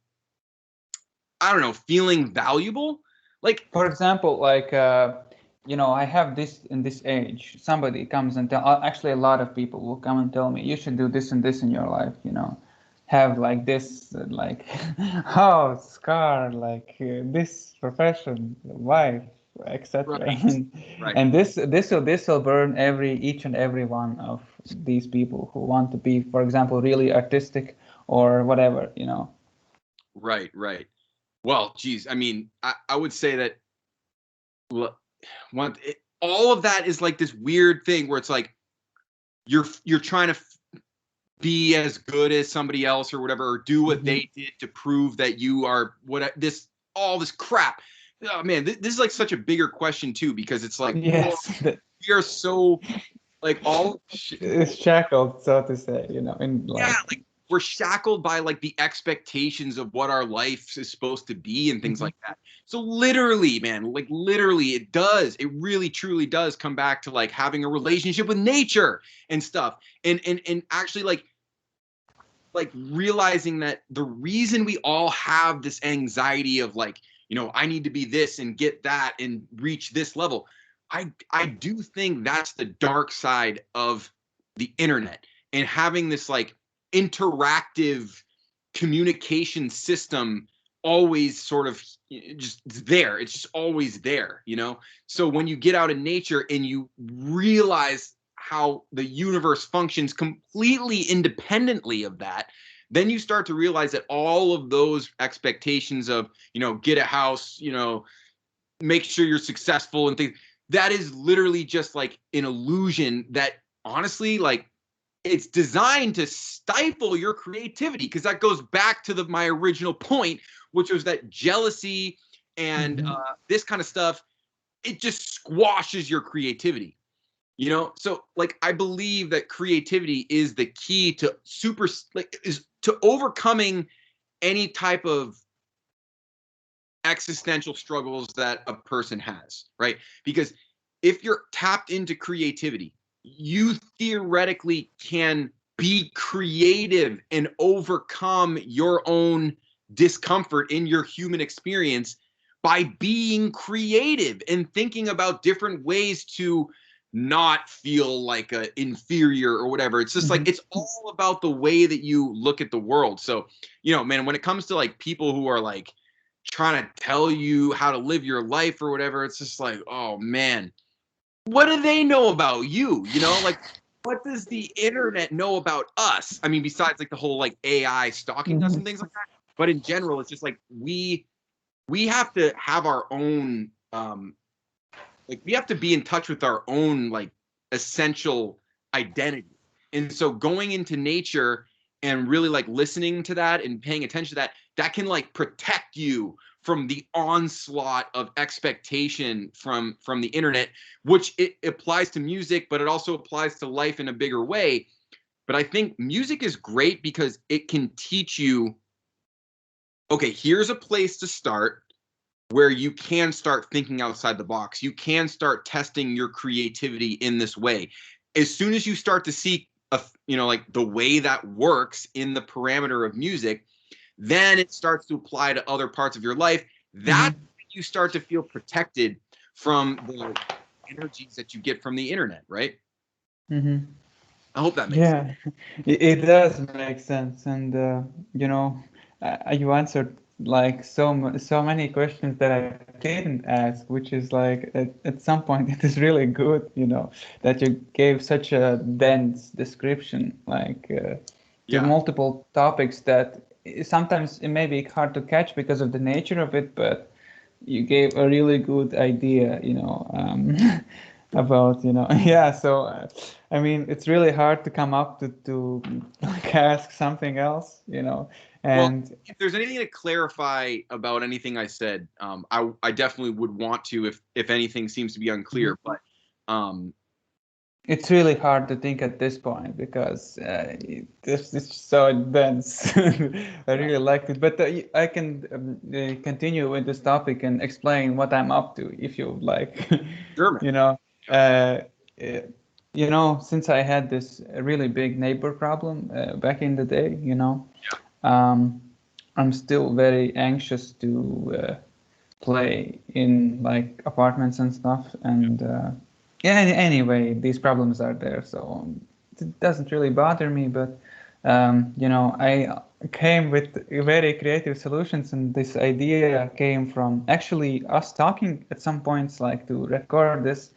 I don't know, feeling valuable, like, For example, like, I have this in this age. Somebody comes and actually a lot of people will come and tell me, you should do this and this in your life, have like this, like house, car, like this profession, wife, etc. right, right. And this will burn each and every one of these people who want to be, for example, really artistic or whatever. Right, right. Well, geez, I mean, I would say that all of that is like this weird thing where it's like you're trying to be as good as somebody else or whatever, or do what Hmm. they did to prove that you are what this all this crap. Oh man, this is like such a bigger question too because it's like, whoa, Yes. we are so like all It's shackled, so to say, in yeah, like. like we're shackled by like the expectations of what our life is supposed to be and things Mhm. like that. So literally, man, like literally it really truly does come back to like having a relationship with nature and stuff. And actually like realizing that the reason we all have this anxiety of like, I need to be this and get that and reach this level. I do think that's the dark side of the internet and having this like interactive communication system always sort of just there. It's just always there. So when you get out in nature and you realize how the universe functions completely independently of that, then you start to realize that all of those expectations of, get a house, make sure you're successful and things, that is literally just like an illusion that honestly, like, it's designed to stifle your creativity, because that goes back to my original point, which was that jealousy and this kind of stuff, it just squashes your creativity. So like, I believe that creativity is the key to is to overcoming any type of existential struggles that a person has, right? Because if you're tapped into creativity, you theoretically can be creative and overcome your own discomfort in your human experience by being creative and thinking about different ways to not feel like a inferior or whatever. It's just like, it's all about the way that you look at the world. So, man, when it comes to like people who are like trying to tell you how to live your life or whatever, it's just like, oh man, what do they know about you? Like, what does the internet know about us? I mean, besides like the whole like AI stalking us and things like that. But in general, it's just like we have to have our own like, we have to be in touch with our own like essential identity. And so going into nature and really like listening to that and paying attention to that can like protect you from the onslaught of expectation from the internet, which it applies to music, but it also applies to life in a bigger way. But I think music is great because it can teach you, okay, here's a place to start where you can start thinking outside the box. You can start testing your creativity in this way. As soon as you start to see like the way that works in the parameter of music, then it starts to apply to other parts of your life. That's when you start to feel protected from the energies that you get from the internet, right? I hope that makes sense. It does make sense. And you answered like so many questions that I didn't ask, which is like at some point it is really good, that you gave such a dense description, like to multiple topics that sometimes it may be hard to catch because of the nature of it, but you gave a really good idea, about, so I mean, it's really hard to come up to like ask something else, and well, if there's anything to clarify about anything I said, I definitely would want to, if anything seems to be unclear, but it's really hard to think at this point because this is so dense. I really liked it, but I can continue with this topic and explain what I'm up to if you like. Sure, Since I had this really big neighbor problem back in the day, I'm still very anxious to play in like apartments and stuff, and anyway, these problems are there, so it doesn't really bother me. But I came with very creative solutions, and this idea came from actually us talking at some points, like to record this,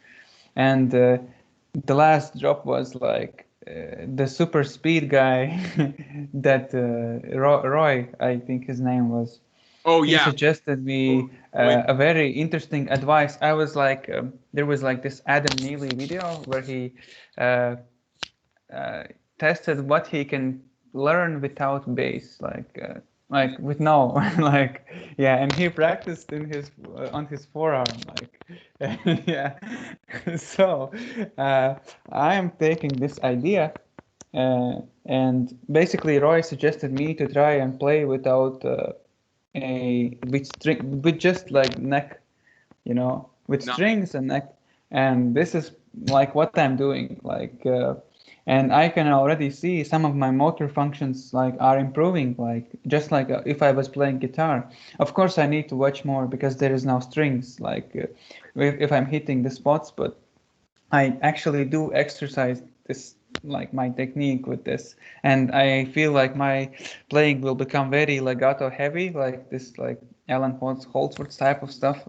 and the last drop was like the super speed guy that Roy, I think his name was. Oh He yeah. suggested me a very interesting advice. I was like, there was like this Adam Neely video where he tested what he can learn without bass, like with no, like and he practiced in his on his forearm, like So I am taking this idea, and basically Roy suggested me to try and play without with just like neck, with strings and neck, and this is like what I'm doing, like and I can already see some of my motor functions like are improving, like just like if I was playing guitar. Of course I need to watch more because there is no strings, like if I'm hitting the spots, but I actually do exercise this, like my technique with this, and I feel like my playing will become very legato heavy, like this, like Alan Holdsworth type of stuff.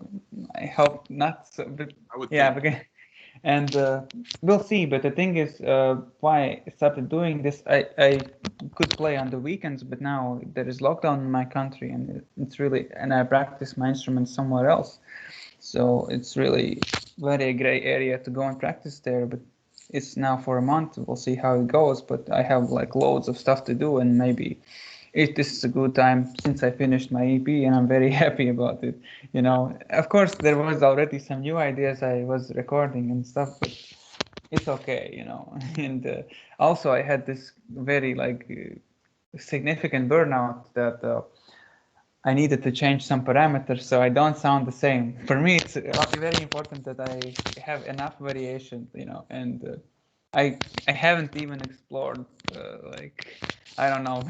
I hope not, so, but I would yeah, think. because, And we'll see. But the thing is, why I started doing this, I could play on the weekends, but now there is lockdown in my country, and it's really, and I practice my instrument somewhere else. So it's really very gray area to go and practice there. But it's now for a month. We'll see how it goes. But I have like loads of stuff to do, and maybe if this is a good time since I finished my EP, and I'm very happy about it. You know, of course there was already some new ideas I was recording and stuff, but it's okay, you know. And also I had this very like significant burnout that I needed to change some parameters so I don't sound the same. For me, it's very important that I have enough variation, you know, and I haven't even explored like I don't know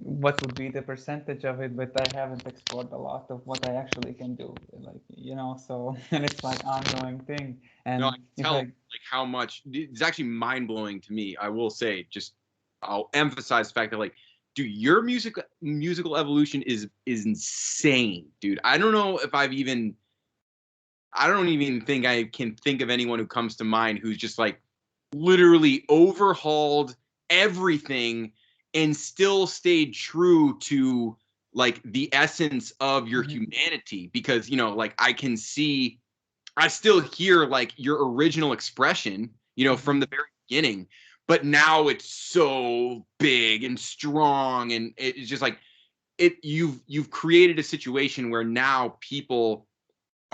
what would be the percentage of it, but I haven't explored a lot of what I actually can do, like you know. So and it's like ongoing thing. No, I And can if tell I like how much it's actually mind blowing to me. I will say, just I'll emphasize the fact that like, dude, your musical evolution is insane, dude. I don't even think I can think of anyone who comes to mind who's just like literally overhauled everything and still stayed true to like the essence of your Mhm. humanity. Because you know, like I still hear like your original expression, you know, from the very beginning, but now it's so big and strong, and it's just like you've created a situation where now people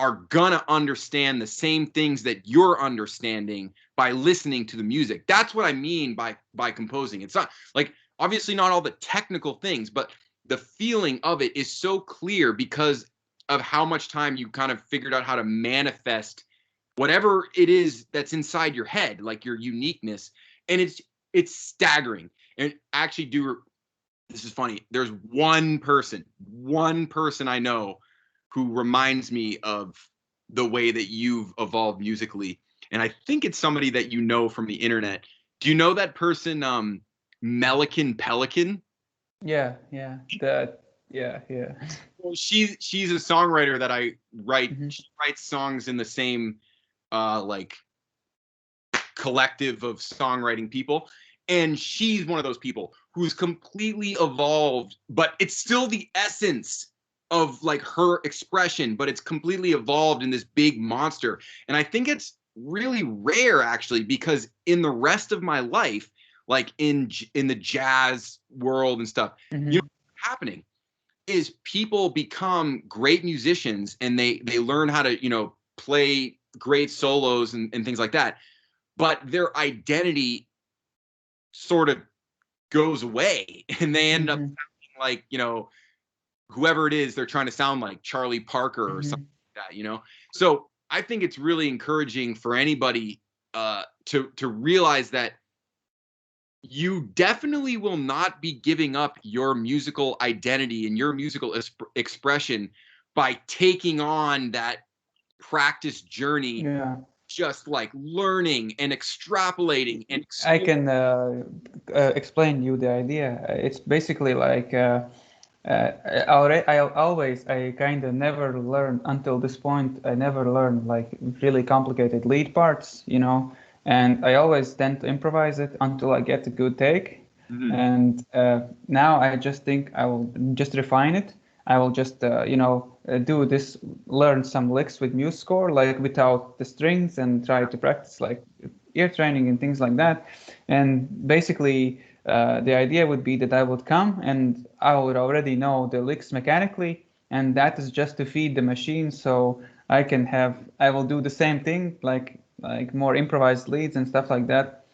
are gonna understand the same things that you're understanding by listening to the music. That's what I mean by composing. It's not like obviously not all the technical things, but the feeling of it is so clear because of how much time you kind of figured out how to manifest whatever it is that's inside your head, like your uniqueness. And it's staggering. And actually do this is funny. There's one person I know who reminds me of the way that you've evolved musically. And I think it's somebody that you know from the internet. Do you know that person, Melican Pelican? Yeah, yeah, that, yeah, yeah. Well, she's a songwriter that I write. Mhm. She writes songs in the same like collective of songwriting people. And she's one of those people who's completely evolved, but it's still the essence of like her expression, but it's completely evolved in this big monster. And I think it's really rare actually, because in the rest of my life, like in the jazz world and stuff, you know Mhm. what's happening is people become great musicians and they learn how to, you know, play great solos and things like that, but their identity sort of goes away and they end up Mhm. sounding like, you know, whoever it is they're trying to sound like, Charlie Parker or something Mhm. like that, you know. So I think it's really encouraging for anybody to realize that you definitely will not be giving up your musical identity and your musical expression by taking on that practice journey, Yeah. just like learning and extrapolating and I exploring. can explain you the idea. It's basically like I kind of never learn until this point. I never learned like really complicated lead parts, you know, and I always tend to improvise it until I get a good take. Mhm. And now I just think I will just refine it. I will just, do this, learn some licks with MuseScore, like without the strings, and try to practice like ear training and things like that. And basically, the idea would be that I would come and I would already know the licks mechanically, and that is just to feed the machine. So I will do the same thing, like more improvised leads and stuff like that.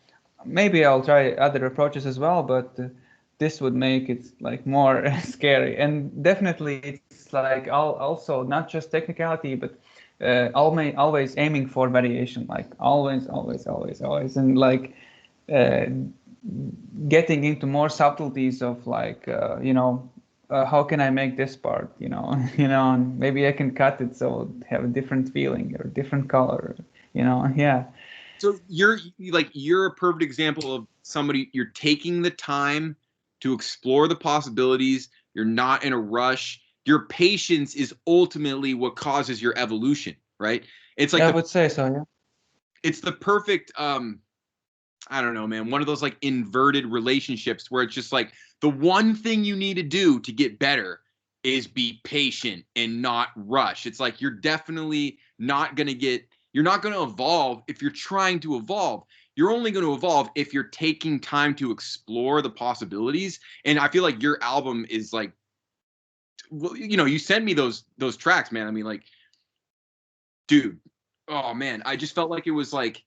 Maybe I'll try other approaches as well, but this would make it like more scary. And definitely, it's like also not just technicality, but always aiming for variation, like always, and like uh, getting into more subtleties of like how can I make this part, and maybe I can cut it so it have a different feeling or different color, yeah. So you're a perfect example of somebody, you're taking the time to explore the possibilities. You're not in a rush. Your patience is ultimately what causes your evolution, right? It's like I the would say so, yeah. it's the perfect I don't know, man, one of those like inverted relationships where it's just like the one thing you need to do to get better is be patient and not rush. It's like you're definitely not going to you're not going to evolve if you're trying to evolve. You're only going to evolve if you're taking time to explore the possibilities. And I feel like your album is like, well, you know, you send me those tracks, man. I mean, like, dude, oh man, I just felt like it was like,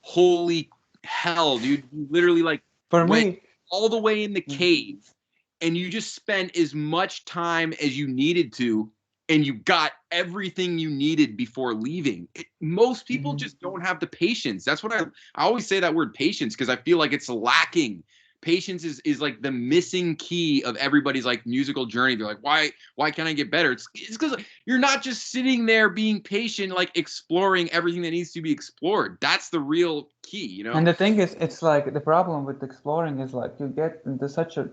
holy hell, dude. You literally like For went me, all the way in the cave and you just spent as much time as you needed to and you got everything you needed before leaving. Most people just don't have the patience. That's what I always say that word patience because I feel like it's lacking. Patience is like the missing key of everybody's like musical journey. They're like, why can't I get better? It's because you're not just sitting there being patient, like exploring everything that needs to be explored. That's the real key, you know? and the thing is, it's like the problem with exploring is like you get into such a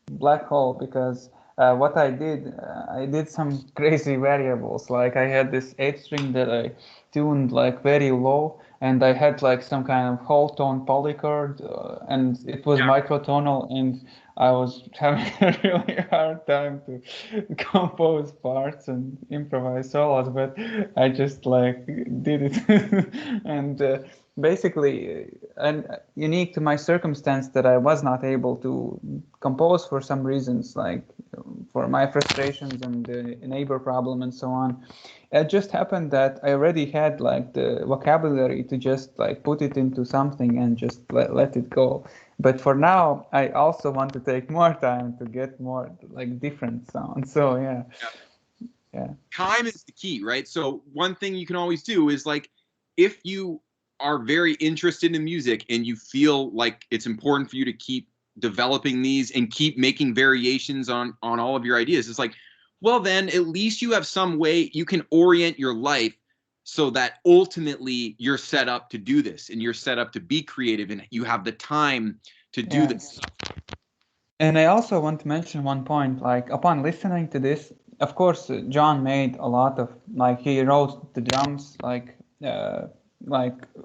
black hole because what I did some crazy variables. Like I had this 8 string that I tuned like very low, and I had like some kind of whole tone polychord, and it was microtonal, and I was having a really hard time to compose parts and improvise solos, but I just like did it, and basically, and unique to my circumstance that I was not able to compose for some reasons, like for my frustrations and the neighbor problem and so on. It just happened that I already had like the vocabulary to just like put it into something and just let it go. But for now, I also want to take more time to get more like different sounds. So yeah. Time is the key, right? So one thing you can always do is like if you are very interested in music and you feel like it's important for you to keep developing these and keep making variations on all of your ideas, it's like, well, then at least you have some way you can orient your life so that ultimately you're set up to do this and you're set up to be creative and you have the time to do this. And I also want to mention one point, like upon listening to this, of course, John made a lot of, like he wrote the drums, like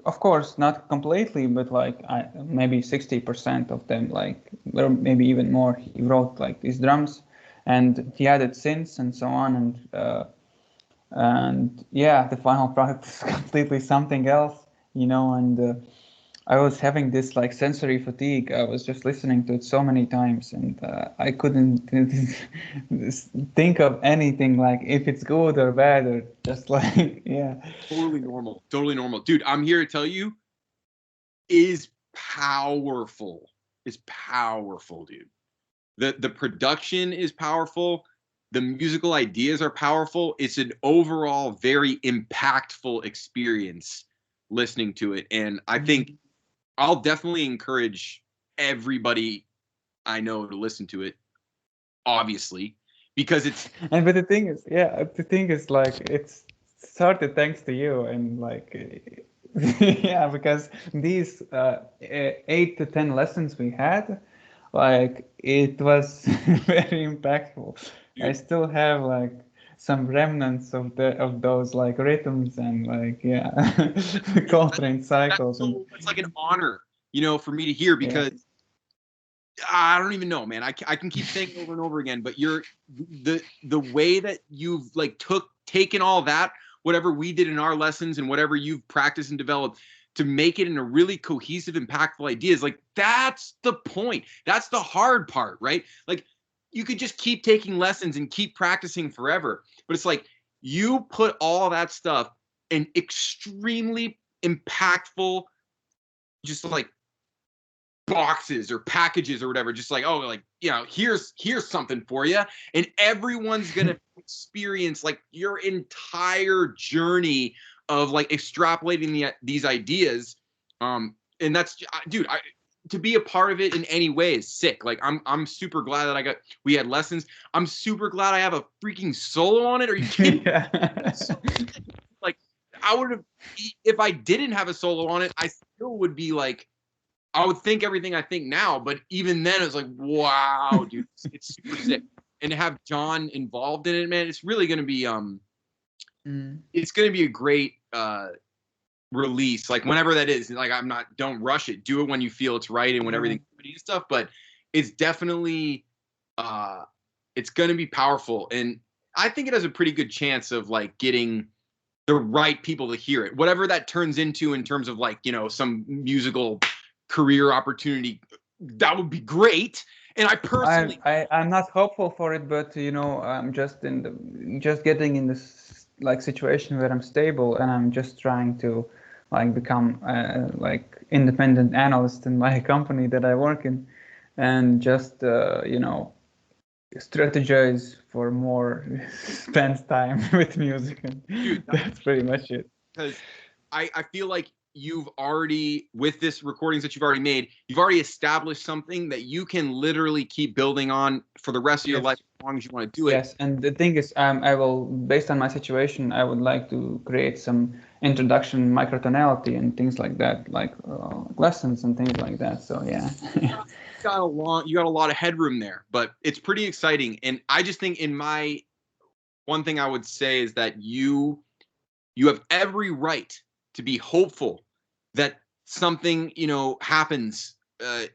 of course not completely, but like maybe 60% of them, like or maybe even more. He wrote like these drums, and he added synths and so on, and yeah, the final product is completely something else, you know, and. I was having this like sensory fatigue. I was just listening to it so many times, and I couldn't think of anything like if it's good or bad or just like yeah. Totally normal, dude. I'm here to tell you, is powerful. Is powerful, dude. The production is powerful. The musical ideas are powerful. It's an overall very impactful experience listening to it, and I think I'll definitely encourage everybody I know to listen to it, obviously, because it's. And but the thing is like it's started thanks to you and like yeah, because these 8 to 10 lessons we had, like it was very impactful. I Dude, still have like some remnants of those like rhythms and like yeah Coltrane cycles and that's like an honor, you know, for me to hear yeah. because I don't even know, man. I can keep saying it over and over again, but you're the way that you've like taken all that, whatever we did in our lessons and whatever you've practiced and developed to make it in a really cohesive, impactful ideas. Like that's the point. That's the hard part, right? Like you could just keep taking lessons and keep practicing forever, but it's like you put all that stuff in extremely impactful, just like boxes or packages or whatever, just like, oh, like, you know, here's something for you, and everyone's gonna experience like your entire journey of like extrapolating these ideas, and that's, dude, to be a part of it in any way is sick. Like I'm super glad that we had lessons. I'm super glad I have a freaking solo on it. Are you kidding? Yeah. Like I would have, if I didn't have a solo on it, I still would be like, I would think everything I think now, but even then it was like, wow, dude, it's super sick. And to have John involved in it, man, it's really gonna be it's gonna be a great release, like whenever that is. Like don't rush it. Do it when you feel it's right and when everything's ready and stuff. But it's definitely it's going to be powerful, and I think it has a pretty good chance of like getting the right people to hear it, whatever that turns into in terms of like, you know, some musical career opportunity. That would be great. And I personally, I'm not hopeful for it, but you know, I'm just getting in this like situation where I'm stable, and I'm just trying to like become like independent analyst in my company that I work in, and just you know, strategize for more spend time with music, and dude, that's pretty much it. Because I feel like you've already, with this recordings that you've already made, you've already established something that you can literally keep building on for the rest of your life as long as you want to do it. Yes, and the thing is, I will, based on my situation, I would like to create some introduction microtonality and things like that, like lessons and things like that. So yeah. You got a lot of headroom there, but it's pretty exciting. And I just think one thing I would say is that you have every right to be hopeful that something, you know, happens,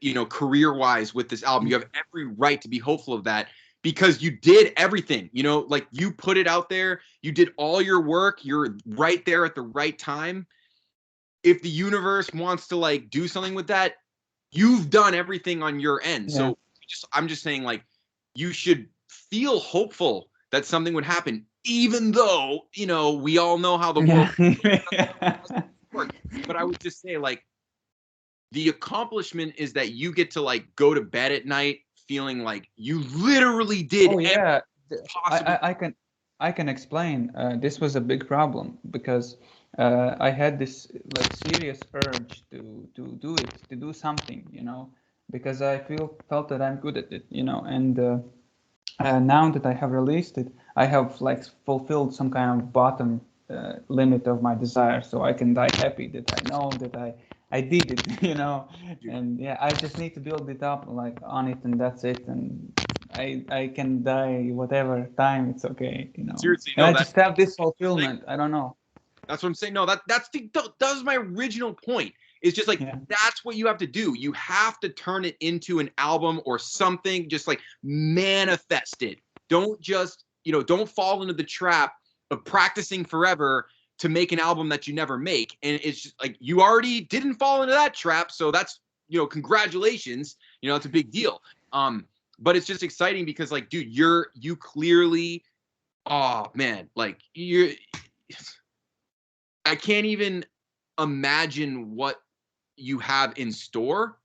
you know, career-wise with this album. You have every right to be hopeful of that because you did everything, you know, like you put it out there, you did all your work, you're right there at the right time. If the universe wants to like do something with that, you've done everything on your end. So I'm just saying, like, you should feel hopeful that something would happen, even though, you know, we all know how the world works. But I would just say, like, the accomplishment is that you get to like go to bed at night feeling like you literally did. Oh yeah, possible. I can explain. This was a big problem because I had this like serious urge to do something, you know, because I felt that I'm good at it, you know, and now that I have released it, I have like fulfilled some kind of bottom limit of my desire, so I can die happy that I know that I did it, you know, and yeah, I just need to build it up like on it, and that's it, and I can die whatever time, it's okay, you know. Seriously, And no, I just have this fulfillment. I don't know. That's what I'm saying. No, that was my original point. It's just like that's what you have to do. You have to turn it into an album or something. Just like manifest it. Don't just, you know, don't fall into the trap of practicing forever to make an album that you never make. And it's just like you already didn't fall into that trap, so that's, you know, congratulations. You know, it's a big deal. But it's just exciting because like, dude, you clearly, oh man, like I can't even imagine what you have in store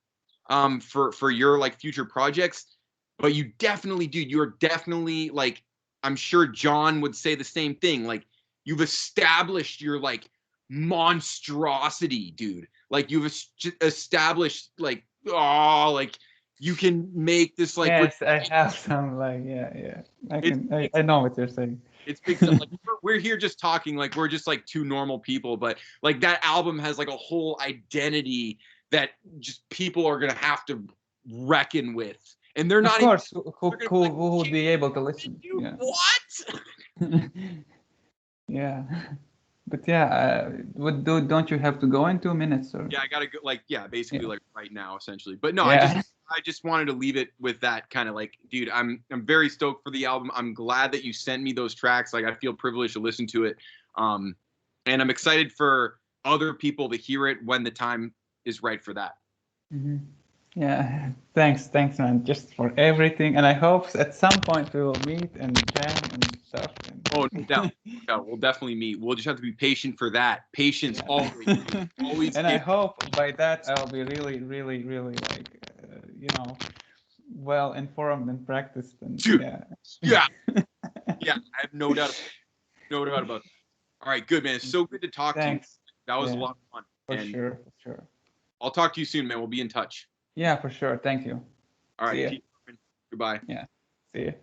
for your like future projects, but you definitely, dude, you're definitely like, I'm sure John would say the same thing. Like you've established your like monstrosity, dude. Like you've established like, oh, like you can make this like. Yes, I have some like yeah. I know what you're saying. It's big stuff. Like we're here just talking like we're just like two normal people, but like that album has like a whole identity that just people are gonna have to reckon with, and they're not. Of course, who like, would be able to listen? Yeah. What? Yeah, but yeah, don't you have to go in 2 minutes or? Yeah, I gotta go. Like, yeah, basically like right now, essentially. But no, Yeah. I just wanted to leave it with that kind of like, dude, I'm very stoked for the album. I'm glad that you sent me those tracks. Like, I feel privileged to listen to it. And I'm excited for other people to hear it when the time is right for that. Mm-hmm. Yeah, thanks, man, just for everything. And I hope at some point we will meet and jam and stuff. And... Oh, no doubt. We'll definitely meet. We'll just have to be patient for that. Patience, always. Always. And I hope by that I'll be really, really, really like, you know, well informed and practiced. And dude, yeah. I have no doubt about that. All right, good, man. It's so good to talk to you. That was a lot of fun. For sure. I'll talk to you soon, man. We'll be in touch. Yeah, for sure. Thank you. All right. Goodbye. Yeah. See you.